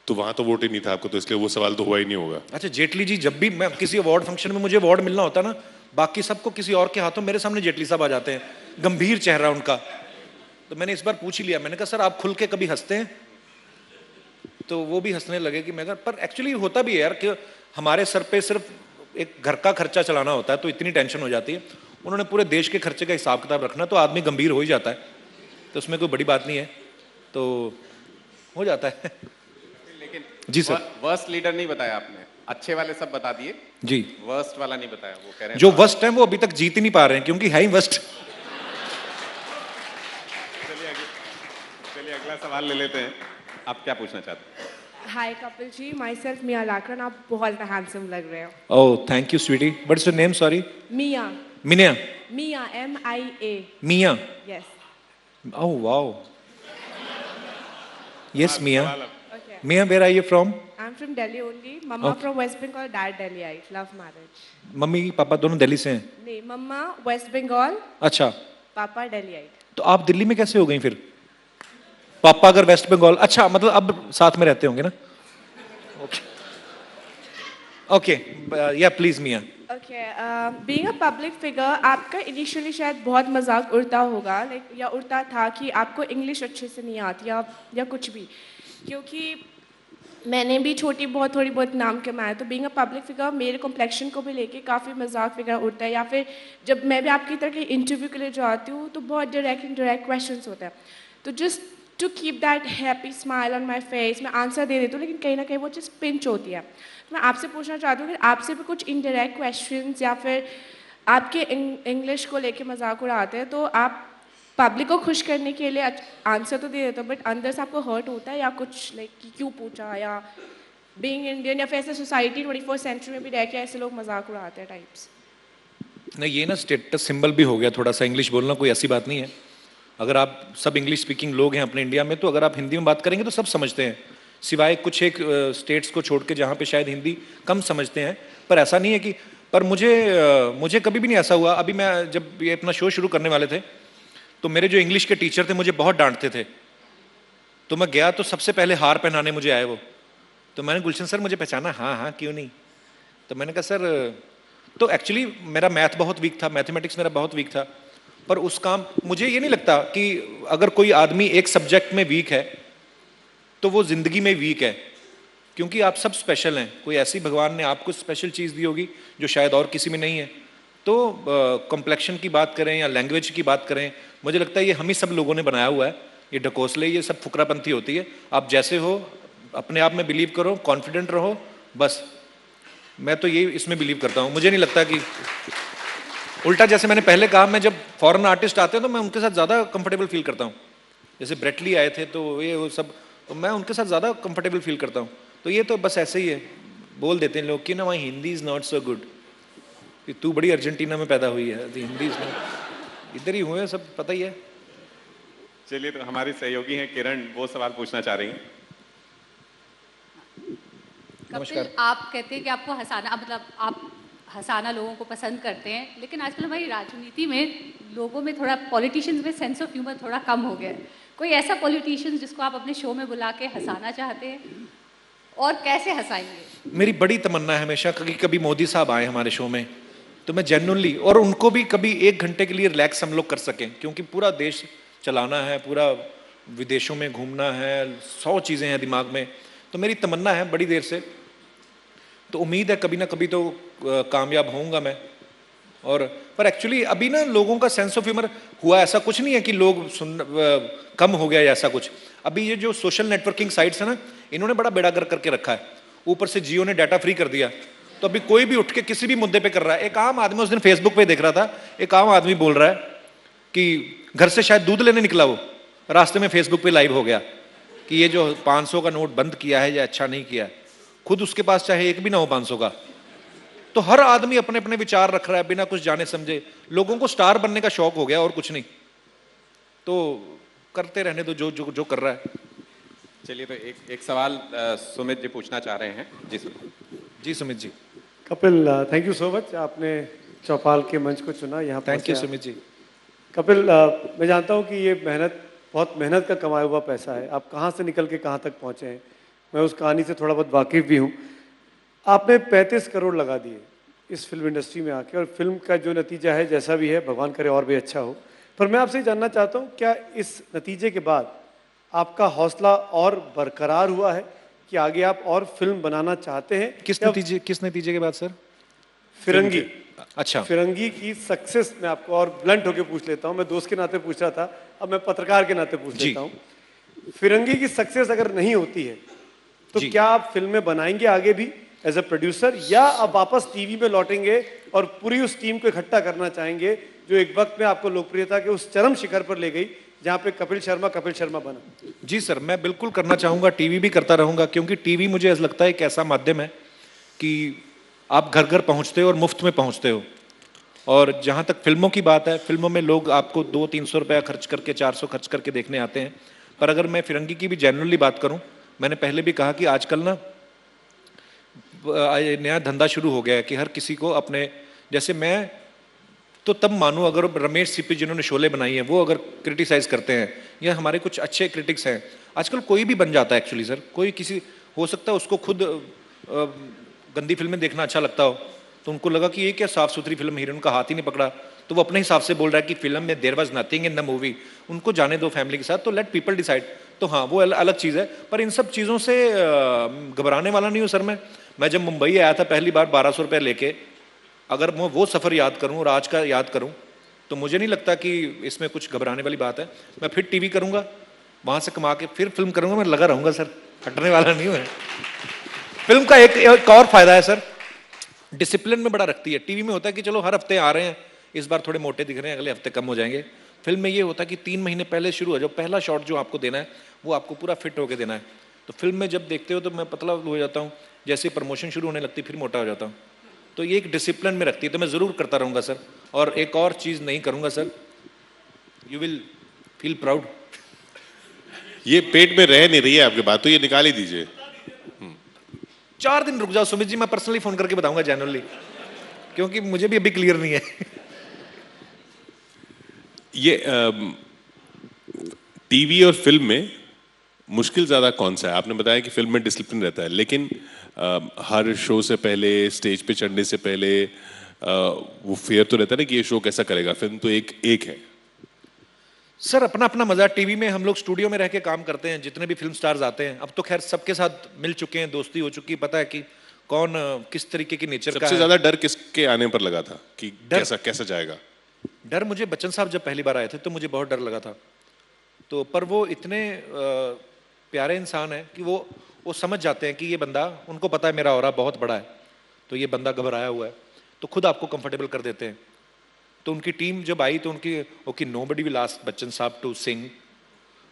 तो वहां तो वोट ही नहीं था आपको, तो इसलिए वो सवाल तो हुआ ही नहीं होगा।
अच्छा, जेटली जी, जब भी मैं किसी अवार्ड फंक्शन में मुझे अवार्ड मिलना होता ना, बाकी सबको किसी और के हाथों, मेरे सामने जेटली साहब आ जाते हैं, गंभीर चेहरा उनका। तो मैंने इस बार पूछ ही लिया, मैंने कहा सर आप खुल के कभी हंसते हैं? तो वो भी हंसने लगे कि मैं, पर एक्चुअली होता भी है यार कि हमारे सर पे सिर्फ एक घर का खर्चा चलाना होता है, तो इतनी टेंशन हो जाती है। उन्होंने पूरे देश के खर्चे का हिसाब किताब रखना, तो आदमी गंभीर हो ही जाता है, तो उसमें कोई बड़ी बात नहीं है, तो हो जाता है।
लेकिन
जी सर,
वर्स्ट लीडर नहीं बताया आपने, अच्छे वाले सब बता दिए
जी,
वर्स्ट वाला नहीं बताया। वो कह रहे हैं
जो वर्स्ट है वो अभी तक जीत ही नहीं पा रहे हैं, क्योंकि है ही वर्स्ट।
चलिए अगला सवाल ले लेते हैं। आप क्या पूछना चाहते हैं?
हाय कपिल जी, माई सेल्फ मिया लाकरन, आप बहुत हैंडसम लग रहे हो।
Oh thank you sweetie, what's your name? Sorry.
Mia.
Minia?
Mia, MIA।
Mia?
Yes.
Oh wow, yes Mia.
Okay.
Mia, where are you from?
I'm from Delhi only. Mama
Okay.
from West Bengal, dad Delhiite. Love marriage.
Mummy papa दोनों दिल्ली से हैं?
नहीं, मम्मा West Bengal,
अच्छा,
पापा Delhiite.
तो आप दिल्ली में कैसे हो गई फिर? पापा अगर वेस्ट बंगाल, अच्छा मतलब अब साथ में रहते होंगे ना? ओके। ओके, या प्लीज मिया।
Okay, being a public figure, आपका इनिशियली शायद बहुत मजाक उड़ता होगा, लाइक या उड़ता था कि आपको इंग्लिश अच्छे से नहीं आती या कुछ भी, क्योंकि मैंने भी थोड़ी बहुत नाम कमाया, तो बीइंग अ पब्लिक फिगर मेरे कॉम्प्लेक्शन को भी लेके काफ़ी मजाक वगैरह उड़ता है, या फिर जब मैं भी आपकी तरह के इंटरव्यू के लिए जाती हूँ तो बहुत डायरेक्ट क्वेश्चंस होते हैं, तो just to keep that happy smile on my face मैं आंसर दे देती हूँ, लेकिन कहीं ना कहीं वो चीज़ पिंच होती है। तो मैं आपसे पूछना चाहती हूँ कि आपसे भी कुछ इनडायरेक्ट क्वेश्चंस या फिर आपके इंग्लिश को लेके मजाक उड़ाते हैं, तो आप पब्लिक को खुश करने के लिए आंसर तो दे देते हो, बट अंदर से आपको हर्ट होता है या कुछ, लाइक कि क्यों पूछा, या बीइंग इंडियन या फिर ऐसे सोसाइटी 21st सेंचुरी में भी रह के ऐसे लोग मजाक उड़ाते हैं टाइप्स?
नहीं, ये ना स्टेटस सिंबल भी हो गया थोड़ा सा, इंग्लिश बोलना कोई ऐसी बात नहीं है। अगर आप सब इंग्लिश स्पीकिंग लोग हैं अपने इंडिया में, तो अगर आप हिंदी में बात करेंगे तो सब समझते हैं, सिवाय कुछ एक स्टेट्स को छोड़ के जहाँ पे शायद हिंदी कम समझते हैं। पर ऐसा नहीं है कि, पर मुझे कभी भी नहीं ऐसा हुआ। अभी मैं जब ये अपना शो शुरू करने वाले थे, तो मेरे जो इंग्लिश के टीचर थे मुझे बहुत डांटते थे, तो मैं गया तो सबसे पहले हार पहनाने मुझे आए वो। तो मैंने, गुलशन सर मुझे पहचाना? हाँ हाँ, क्यों नहीं। तो मैंने कहा सर, तो एक्चुअली मेरा मैथ बहुत वीक था, मैथमेटिक्स मेरा बहुत वीक था, पर उस काम, मुझे ये नहीं लगता कि अगर कोई आदमी एक सब्जेक्ट में वीक है तो वो जिंदगी में वीक है, क्योंकि आप सब स्पेशल हैं। कोई ऐसी भगवान ने आपको स्पेशल चीज़ दी होगी जो शायद और किसी में नहीं है। तो कॉम्प्लेक्शन की बात करें या लैंग्वेज की बात करें, मुझे लगता है ये हम ही सब लोगों ने बनाया हुआ है, ये ढकोसले, ये सब फुकरापंथी होती है। आप जैसे हो अपने आप में बिलीव करो, कॉन्फिडेंट रहो, बस। मैं तो ये इसमें बिलीव करता हूँ। मुझे नहीं लगता कि उल्टा, जैसे मैंने पहले कहा, मैं जब फॉरेन आर्टिस्ट आते हैं तो मैं उनके साथ ज़्यादा कंफर्टेबल फील करता हूँ। जैसे ब्रेटली आए थे तो ये वो सब, तो मैं उनके साथ ज़्यादा कंफर्टेबल फील करता हूँ। तो ये तो बस ऐसे ही है, बोल देते हैं लोग कि ना, वहाँ Hindi is not so good, तू बड़ी अर्जेंटीना में पैदा हुई है, हिंदी इज़ नॉट, इधर ही हुए सब, पता ही है।
चलिए, तो हमारी सहयोगी हैं किरण, वो सवाल पूछना चाह रही हैं।
नमस्कार।
कपिल, आप कहते हैं कि आपको हंसाना, मतलब आप हंसाना लोगों को पसंद करते हैं, लेकिन आजकल हमारी राजनीति में लोगों में थोड़ा, पॉलिटिशियंस में सेंस ऑफ ह्यूमर थोड़ा कम हो गया है। कोई ऐसा पॉलिटिशियन जिसको आप अपने शो में बुला के हंसाना चाहते हैं, और कैसे हंसाएंगे?
मेरी बड़ी तमन्ना है हमेशा कि कभी मोदी साहब आए हमारे शो में, तो मैं जेन्युइनली, और उनको भी कभी 1 घंटे के लिए रिलैक्स हम लोग कर सकें, क्योंकि पूरा देश चलाना है, पूरा विदेशों में घूमना है, 100 चीज़ें हैं दिमाग में। तो मेरी तमन्ना है बड़ी देर से, तो उम्मीद है कभी ना कभी तो कामयाब होऊंगा मैं। और पर एक्चुअली अभी ना लोगों का सेंस ऑफ ह्यूमर हुआ, ऐसा कुछ नहीं है कि लोग कम हो गया या ऐसा कुछ। अभी ये जो सोशल नेटवर्किंग साइट्स है ना, इन्होंने बड़ा बेड़ागर करके रखा है। ऊपर से जियो ने डाटा फ्री कर दिया, तो अभी कोई भी उठ के किसी भी मुद्दे पे कर रहा है। एक आम आदमी, उस दिन फेसबुक पे देख रहा था, एक आम आदमी बोल रहा है कि घर से शायद दूध लेने निकला, वो रास्ते में फेसबुक पे लाइव हो गया कि ये जो 500 का नोट बंद किया है या अच्छा नहीं किया है। खुद उसके पास चाहे एक भी ना हो 500 का। तो हर आदमी अपने अपने विचार रख रहा है बिना कुछ जाने समझे। लोगों को स्टार बनने का शौक हो गया और कुछ नहीं, तो करते रहने दो जो कर रहा है।
चलिए, तो एक सवाल सुमित जी पूछना चाह रहे हैं। जी
Sumit ji.
Kapil, thank you so much, आपने चौपाल के मंच को चुना यहाँ।
Thank you Sumit ji.
कपिल, मैं जानता हूँ कि ये बहुत मेहनत का कमाया हुआ पैसा है। आप कहाँ से निकल के कहाँ तक पहुँचे हैं, मैं उस कहानी से थोड़ा बहुत वाकिफ़ भी हूँ। आपने 35 करोड़ लगा दिए इस फिल्म इंडस्ट्री में आके, और फिल्म का जो नतीजा है जैसा भी है, भगवान करे और भी अच्छा हो। पर मैं आपसे जानना चाहता हूँ, क्या इस नतीजे के बाद आपका हौसला और बरकरार हुआ है कि आगे आप और फिल्म बनाना चाहते हैं?
किस नतीजे के बाद सर?
फिरंगी।
अच्छा,
फिरंगी की सक्सेस, मैं आपको और ब्लंट होके पूछ लेता हूँ, मैं दोस्त के नाते पूछ रहा था, अब मैं पत्रकार के नाते पूछ लेता हूँ। फिरंगी की सक्सेस अगर नहीं होती है तो क्या आप फिल्में बनाएंगे आगे भी एज अ प्रोड्यूसर, या आप वापस टीवी में लौटेंगे और पूरी उस टीम को इकट्ठा करना चाहेंगे जो एक वक्त में आपको लोकप्रियता के उस चरम शिखर पर ले गई जहाँ पे कपिल शर्मा बना?
जी सर, मैं बिल्कुल करना चाहूँगा, टीवी भी करता रहूँगा, क्योंकि टीवी मुझे ऐसा लगता है एक ऐसा माध्यम है कि आप घर घर पहुँचते हो और मुफ्त में पहुँचते हो। और जहाँ तक फिल्मों की बात है, फिल्मों में लोग आपको 200-300 रुपया खर्च करके, 400 खर्च करके देखने आते हैं। पर अगर मैं फिरंगी की भी जेन्युइनली बात करूँ, मैंने पहले भी कहा कि आजकल ना नया धंधा शुरू हो गया है कि हर किसी को अपने, जैसे मैं तो तब मानूँ अगर रमेश सिप्पी जिन्होंने शोले बनाई है वो अगर क्रिटिसाइज करते हैं, या हमारे कुछ अच्छे क्रिटिक्स हैं, आजकल कोई भी बन जाता है एक्चुअली सर। कोई किसी हो सकता है उसको खुद गंदी फिल्में देखना अच्छा लगता हो, तो उनको लगा कि ये क्या साफ सुथरी फिल्म, हीरोइन का हाथ ही नहीं पकड़ा, तो वो अपने हिसाब से बोल रहा है कि फिल्म में there was nothing in the movie, उनको जाने दो फैमिली के साथ, तो लेट पीपल डिसाइड। तो हाँ, वो अलग चीज़ है, पर इन सब चीज़ों से घबराने वाला नहीं हूँ सर। मैं जब मुंबई आया था पहली बार 1200 रुपये लेके, अगर मैं वो सफ़र याद करूँ और आज का याद करूँ, तो मुझे नहीं लगता कि इसमें कुछ घबराने वाली बात है। मैं फिर टीवी करूँगा, वहाँ से कमा के फिर फिल्म करूँगा, मैं लगा रहूँगा सर, हटने वाला नहीं हूँ। फिल्म का एक और फायदा है सर, डिसिप्लिन में बड़ा रखती है। टीवी में होता है कि चलो हर हफ्ते आ रहे हैं, इस बार थोड़े मोटे दिख रहे हैं, अगले हफ्ते कम हो जाएंगे। फिल्म में ये होता है कि 3 महीने पहले शुरू हो जाओ, पहला शॉट जो आपको देना है वो आपको पूरा फिट होके देना है। तो फिल्म में जब देखते हो तो मैं पतला हो जाता हूँ, जैसे प्रमोशन शुरू होने लगती फिर मोटा हो जाता हूँ। तो ये एक डिसिप्लिन में रखती है, तो मैं ज़रूर करता रहूँगा सर। और एक और चीज़ नहीं करूँगा sir, you will feel proud.
ये पेट में रह नहीं रही है आपकी बात, तो ये निकाल ही दीजिए।
4 दिन रुक जाओ सुमित जी, मैं पर्सनली फ़ोन करके बताऊँगा जेन्युइनली, क्योंकि मुझे भी अभी क्लियर नहीं है।
ये टीवी और फिल्म में मुश्किल ज़्यादा कौन सा है? आपने बताया कि फिल्म में डिसिप्लिन रहता है, लेकिन हर शो से पहले, स्टेज पे चढ़ने से पहले वो फेयर तो रहता है ना कि ये शो कैसा करेगा। फिल्म तो एक है
सर, अपना अपना मजा। टीवी में हम लोग स्टूडियो में रह के काम करते हैं, जितने भी फिल्म स्टार्स आते हैं, अब तो खैर सबके साथ मिल चुके हैं, दोस्ती हो चुकी है, पता है कि कौन किस तरीके की नेचर का है।
सबसे ज्यादा डर किसके आने पर लगा था कि कैसा जाएगा?
डर मुझे बच्चन साहब जब पहली बार आए थे तो मुझे बहुत डर लगा था। तो पर वो इतने प्यारे इंसान है कि वो समझ जाते हैं कि ये बंदा, उनको पता है मेरा ऑरा बहुत बड़ा है, तो ये बंदा घबराया हुआ है, तो खुद आपको कंफर्टेबल कर देते हैं। तो उनकी टीम जब आई तो उनकी okay, nobody will ask Bachchan साहब टू सिंग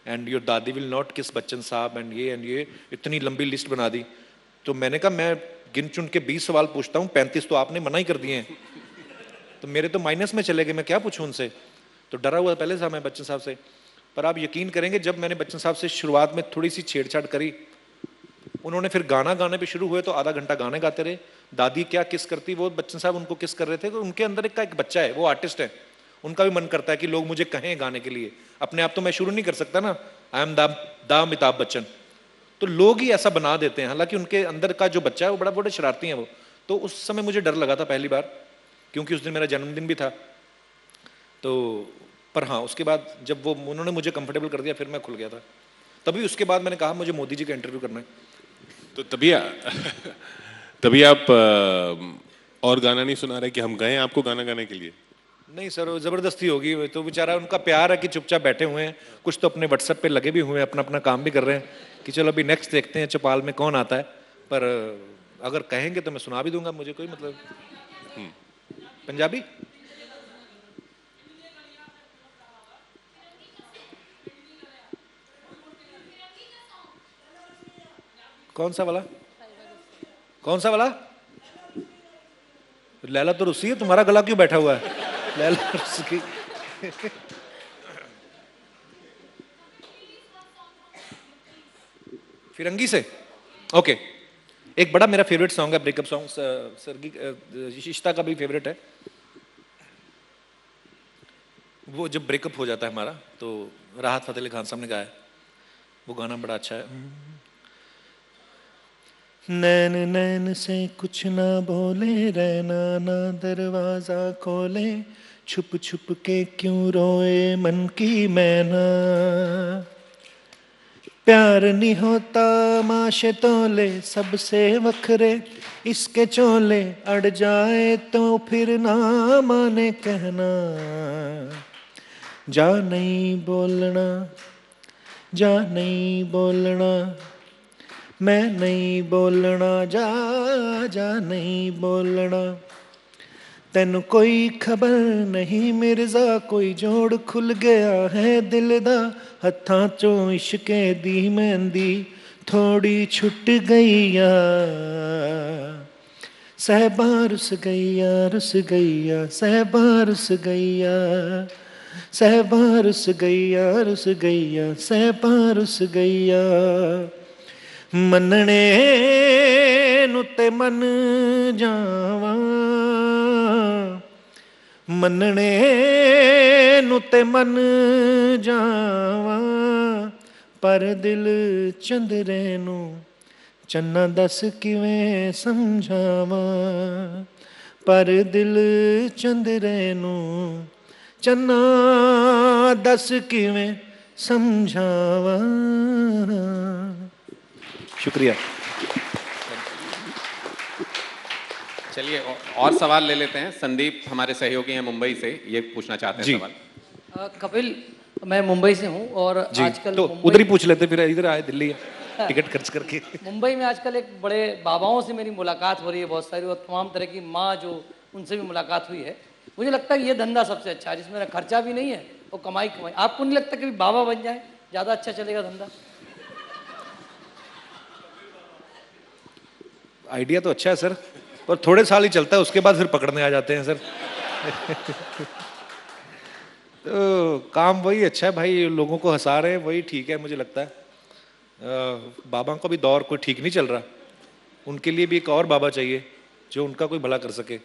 एंड योर दादी विल नॉट किस बच्चन साहब एंड ये इतनी लंबी लिस्ट बना दी। तो मैंने कहा मैं गिन चुन के 20 सवाल पूछता हूँ, 35 तो आपने मना ही कर दिए हैं, तो मेरे तो माइनस में चले गए, मैं क्या पूछूं उनसे। तो डरा हुआ पहले से मैं बच्चन साहब से। पर आप यकीन करेंगे, जब मैंने बच्चन साहब से शुरुआत में थोड़ी सी छेड़छाड़ करी, उन्होंने फिर गाना गाने पे शुरू हुए तो आधा घंटा गाने गाते रहे। दादी क्या किस करती, वो बच्चन साहब उनको किस कर रहे थे। तो उनके अंदर एक बच्चा है, वो आर्टिस्ट है, उनका भी मन करता है कि लोग मुझे कहें गाने के लिए। अपने आप तो मैं शुरू नहीं कर सकता ना, I am the Amitabh Bachchan, तो लोग ही ऐसा बना देते हैं। हालांकि उनके अंदर का जो बच्चा है वो बड़ा शरारती है वो। तो उस समय मुझे डर लगा था पहली बार, क्योंकि उस दिन मेरा जन्मदिन भी था। तो पर हाँ, उसके बाद जब वो उन्होंने मुझे कंफर्टेबल कर दिया, फिर मैं खुल गया था। तभी उसके बाद मैंने कहा मुझे मोदी जी का इंटरव्यू करना है।
तो तभी आप और गाना नहीं सुना रहे कि हम गए आपको गाना गाने के लिए?
नहीं सर, वो जबरदस्ती होगी, तो बेचारा उनका प्यार है कि चुपचाप बैठे हुए हैं, कुछ तो अपने व्हाट्सएप पे लगे भी हुए हैं, अपना अपना काम भी कर रहे हैं कि चलो अभी नेक्स्ट देखते हैं चौपाल में कौन आता है। पर अगर कहेंगे तो मैं सुना भी दूंगा, मुझे कोई मतलब। पंजाबी कौन सा वाला? कौन सा वाला? लैला तो रुसी है, तुम्हारा गला क्यों बैठा हुआ है? लैला रुसी। फिरंगी से ओके। एक बड़ा मेरा फेवरेट सॉन्ग है, ब्रेकअप सॉन्ग, सरगी इश्ता का भी फेवरेट है। वो जब ब्रेकअप हो जाता है हमारा, तो राहत फतेह अली खान साहब ने गाया, वो गाना बड़ा अच्छा है। नैन नैन से कुछ ना बोले, रहना ना दरवाजा खोले, छुप छुप के क्यों रोए मन की मैना, प्यार नहीं होता माशे तोले, सबसे वखरे इसके चोले, अड़ जाए तो फिर ना माने कहना, जा नहीं बोलना, जा नहीं बोलना, मैं नहीं बोलना, जा नहीं बोलना, तेन कोई खबर नहीं मिर्जा, कोई जोड़ खुल गया है दिल दा, हत्थां चों इश्के दी मेहंदी थोड़ी छुट गईया, सहबा रुस गईया, रुस गईया, सहबा रुस गईया, सहबा रुस गईया, रुस गईया, सहबा रुस गईया, मनने नु ते मन जावा, मनने नु ते मन जावा, पर दिल चंदरे नु चन्ना दस किवें समझावा पर दिल चंदरे नू चन्ना दस किवें समझावा। शुक्रिया।
चलिए और सवाल ले लेते हैं। संदीप हमारे सहयोगी हैं मुंबई से, ये पूछना चाहते हैं सवाल।
कपिल, मैं मुंबई से हूँ और आजकल
तो उधर ही पूछ लेते, फिर इधर आए दिल्ली टिकट खर्च करके।
मुंबई में आजकल एक बड़े बाबाओं से मेरी मुलाकात हो रही है बहुत सारी, और तमाम तरह की माँ जो उनसे भी मुलाकात हुई है। मुझे लगता है ये धंधा सबसे अच्छा है जिसमें ना खर्चा भी नहीं है और कमाई कमाई। आपको नहीं लगता कि बाबा बन जाए ज़्यादा अच्छा चलेगा धंधा?
आइडिया तो अच्छा है सर, पर थोड़े साल ही चलता है, उसके बाद फिर पकड़ने आ जाते हैं सर। तो काम वही अच्छा है भाई, लोगों को हंसा रहे हैं वही ठीक है मुझे लगता है। बाबा का भी दौर कोई ठीक नहीं चल रहा, उनके लिए भी एक और बाबा चाहिए जो उनका कोई भला कर सके।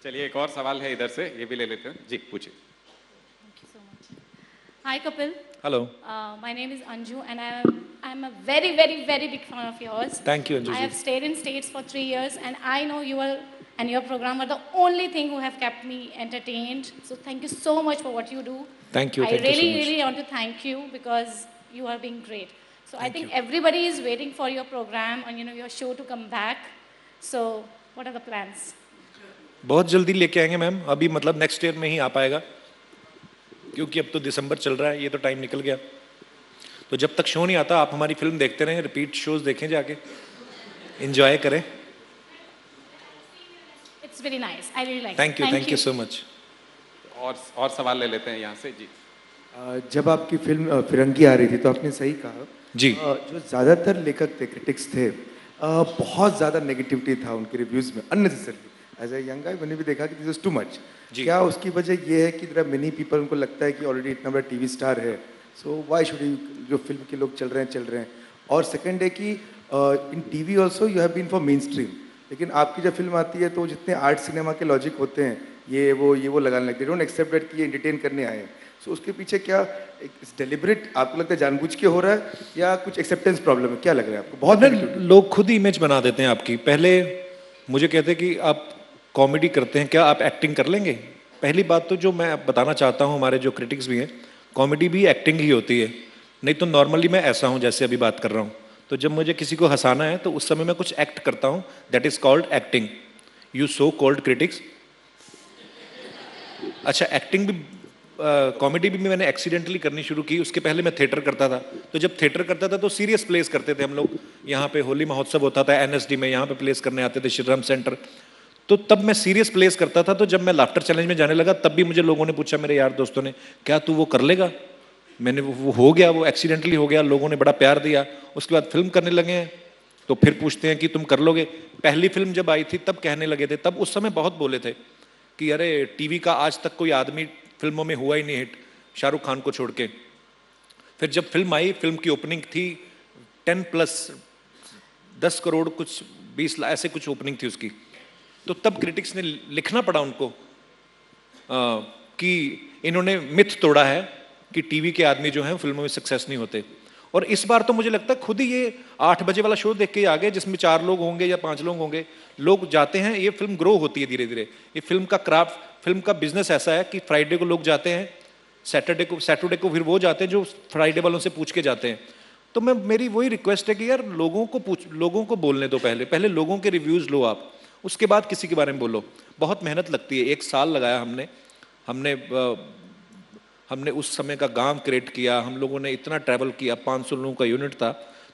चलिए एक और सवाल है इधर से, ये भी ले लेते हैं। जी पूछिए।
Hi Kapil.
Hello.
My name is Anju and I'm a very big fan of yours.
Thank you, Anju.
I have stayed in States for 3 years and I know you are and your program are the only thing who have kept me entertained. So thank you so much for what you do.
Thank you.
I
Thank you so much.
really want to thank you because you are being great. So I think everybody is waiting for your program and your show to come back. So what are the plans?
बहुत जल्दी लेके आएंगे मैम, अभी मतलब नेक्स्ट ईयर में ही आ पाएगा, क्योंकि अब तो दिसंबर चल रहा है, ये तो टाइम निकल गया। तो जब तक शो नहीं आता आप हमारी फिल्म देखते रहें, रिपीट शोज देखें, जाके एंजॉय करें।
It's very nice. I really like it.
Thank you so much.
और सवाल ले लेते हैं यहाँ से। जी
जब आपकी फिल्म फिरंगी आ रही थी तो आपने सही कहा
जी,
जो ज़्यादातर लेखक थे, क्रिटिक्स थे, बहुत ज़्यादा नेगेटिविटी था उनके रिव्यूज़ में unnecessarily. As a young guy मैंने भी देखा कि दिस इज टू मच। क्या उसकी वजह ये है कि देयर आर मेनी पीपल, उनको लगता है कि ऑलरेडी इतना बड़ा टीवी स्टार है, सो व्हाई शुड यू, जो फिल्म के लोग चल रहे हैं। और सेकंड है कि in TV also you have been for main stream, लेकिन आपकी जब फिल्म आती है तो जितने आर्ट सिनेमा के लॉजिक होते हैं ये वो लगाने लगते हैं, डोंट एक्सेप्ट दैट कि ये एंटरटेन करने आए हैं। सो उसके पीछे क्या डेलिबरेट आपको लगता है जानबूझ के हो रहा है या कुछ एक्सेप्टेंस प्रॉब्लम है, क्या लग रहा है आपको? बहुत
लोग खुद ही इमेज बना देते हैं आपकी। पहले मुझे कहते कि आप कॉमेडी करते हैं, क्या आप एक्टिंग कर लेंगे? पहली बात तो जो मैं बताना चाहता हूँ, हमारे जो क्रिटिक्स भी हैं, कॉमेडी भी एक्टिंग ही होती है, नहीं तो नॉर्मली मैं ऐसा हूँ जैसे अभी बात कर रहा हूँ। तो जब मुझे किसी को हंसाना है तो उस समय मैं कुछ एक्ट करता हूँ, that is called acting. You so called critics. अच्छा, एक्टिंग भी कॉमेडी भी मैंने एक्सीडेंटली करनी शुरू की। उसके पहले मैं थिएटर करता था, तो जब थिएटर करता था तो सीरियस प्लेस करते थे हम लोग। यहाँ पे होली महोत्सव होता था NSD में, यहाँ पे प्लेस करने आते थे श्रीराम सेंटर, तो तब मैं सीरियस प्लेस करता था। तो जब मैं लाफ्टर चैलेंज में जाने लगा तब भी मुझे लोगों ने पूछा, मेरे यार दोस्तों ने, क्या तू वो कर लेगा? मैंने वो हो गया, वो एक्सीडेंटली हो गया, लोगों ने बड़ा प्यार दिया। उसके बाद फिल्म करने लगे हैं तो फिर पूछते हैं कि तुम कर लोगे? पहली फिल्म जब आई थी तब कहने लगे थे, तब उस समय बहुत बोले थे कि अरे टीवी का आज तक कोई आदमी फिल्मों में हुआ ही नहीं हिट, शाहरुख खान को छोड़ के। फिर जब फिल्म आई, फिल्म की ओपनिंग थी 10+ 10 करोड़ कुछ 20 लाख ऐसे कुछ ओपनिंग थी उसकी। तो तब क्रिटिक्स ने लिखना पड़ा उनको कि इन्होंने मिथ तोड़ा है कि टीवी के आदमी जो हैं फिल्मों में सक्सेस नहीं होते। और इस बार तो मुझे लगता है खुद ही ये 8 बजे वाला शो देख के आ गए, जिसमें 4 लोग होंगे या 5 लोग होंगे, लोग जाते हैं, ये फिल्म ग्रो होती है धीरे धीरे। ये फिल्म का क्राफ्ट, फिल्म का बिजनेस ऐसा है कि फ्राइडे को लोग जाते हैं, सैटरडे को फिर वो जाते हैं जो फ्राइडे वालों से पूछ के जाते हैं। तो मेरी वही रिक्वेस्ट है कि यार लोगों को बोलने दो, पहले लोगों के रिव्यूज लो आप, उसके बाद किसी के बारे में बोलो। बहुत मेहनत लगती है, 1 साल लगाया हमने उस समय का गांव क्रिएट किया, हम लोगों ने इतना ट्रैवल किया, 500 लोगों का यूनिट था।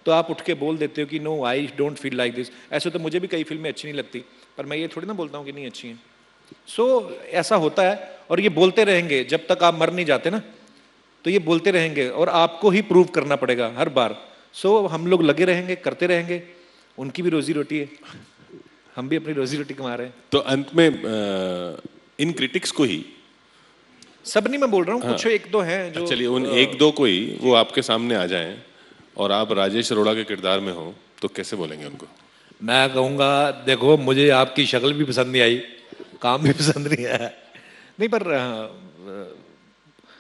तो आप उठ के बोल देते हो कि no I don't feel like this. ऐसे तो मुझे भी कई फिल्में अच्छी नहीं लगती, पर मैं ये थोड़ी ना बोलता हूँ कि नहीं अच्छी हैं। सो ऐसा होता है और ये बोलते रहेंगे जब तक आप मर नहीं जाते ना, तो ये बोलते रहेंगे और आपको ही प्रूव करना पड़ेगा हर बार। सो हम लोग लगे रहेंगे, करते रहेंगे, उनकी भी रोजी रोटी है, हम भी अपनी रोजी रोटी कमा रहे हैं।
तो अंत में इन क्रिटिक्स को ही,
सब नहीं मैं बोल रहा हूँ, कुछ 1-2 हैं जो,
चलिए उन 1-2 को ही वो आपके सामने आ जाएं और आप राजेश अरोड़ा के किरदार में हो तो कैसे बोलेंगे उनको?
मैं कहूँगा देखो मुझे आपकी शक्ल भी पसंद नहीं आई, काम भी पसंद नहीं आया, नहीं पर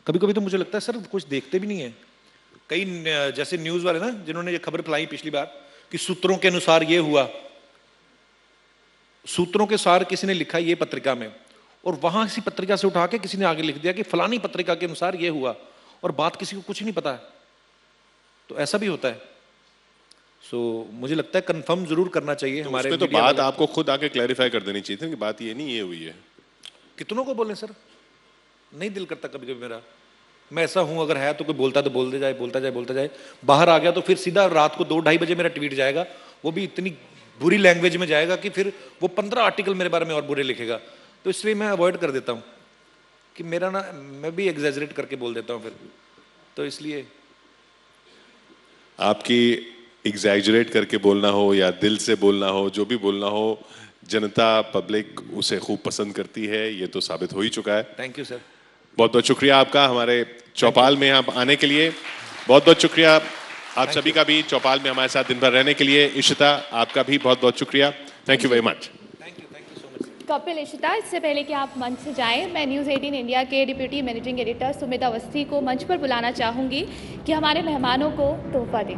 कभी कभी तो मुझे लगता है सर कुछ देखते भी नहीं है, कई जैसे न्यूज़ वाले ना जिन्होंने ये खबर फैलाई पिछली बार कि सूत्रों के अनुसार ये हुआ, सूत्रों के अनुसार किसी ने लिखा ये पत्रिका में, और वहां किसी पत्रिका से उठा के किसी ने आगे लिख दिया कि फलानी पत्रिका के अनुसार ये हुआ, और बात किसी को कुछ नहीं पता है। तो ऐसा भी होता है। सो मुझे लगता है कंफर्म जरूर करना चाहिए
तो
हमारे।
तो बात आपको खुद आके क्लैरिफाई कर देनी चाहिए थी कि बात ये नहीं ये हुई है।
कितनों को बोले सर, नहीं दिल करता कभी कभी मेरा, मैं ऐसा हूं अगर है तो कोई बोलता तो बोलते जाए, बोलता जाए, बोलता जाए। बाहर आ गया तो फिर सीधा रात को 2-2:30 बजे मेरा ट्वीट जाएगा, वो भी इतनी बुरी लैंग्वेज में जाएगा कि फिर वो 15 आर्टिकल मेरे बारे में और बुरे लिखेगा। तो इसलिए मैं अवॉइड कर देता हूँ कि मेरा ना, मैं भी एग्जैजरेट करके बोल देता हूँ फिर, तो इसलिए।
आपकी एग्जैजरेट करके बोलना हो या दिल से बोलना हो, जो भी बोलना हो, जनता पब्लिक उसे खूब पसंद करती है, ये तो साबित हो ही चुका है।
Thank you sir.
बहुत बहुत शुक्रिया आपका हमारे चौपाल में आप आने के लिए। बहुत बहुत शुक्रिया आप सभी का भी चौपाल में हमारे साथ दिन भर रहने के लिए। इशिता, आपका भी बहुत बहुत शुक्रिया। Thank you very much.
Kapil, Ishita, इससे पहले कि आप मंच से जाएं, मैं न्यूज़ 18 इंडिया के deputy managing editor Sumit Awasthi को मंच पर बुलाना चाहूँगी कि हमारे मेहमानों को तोहफा दें।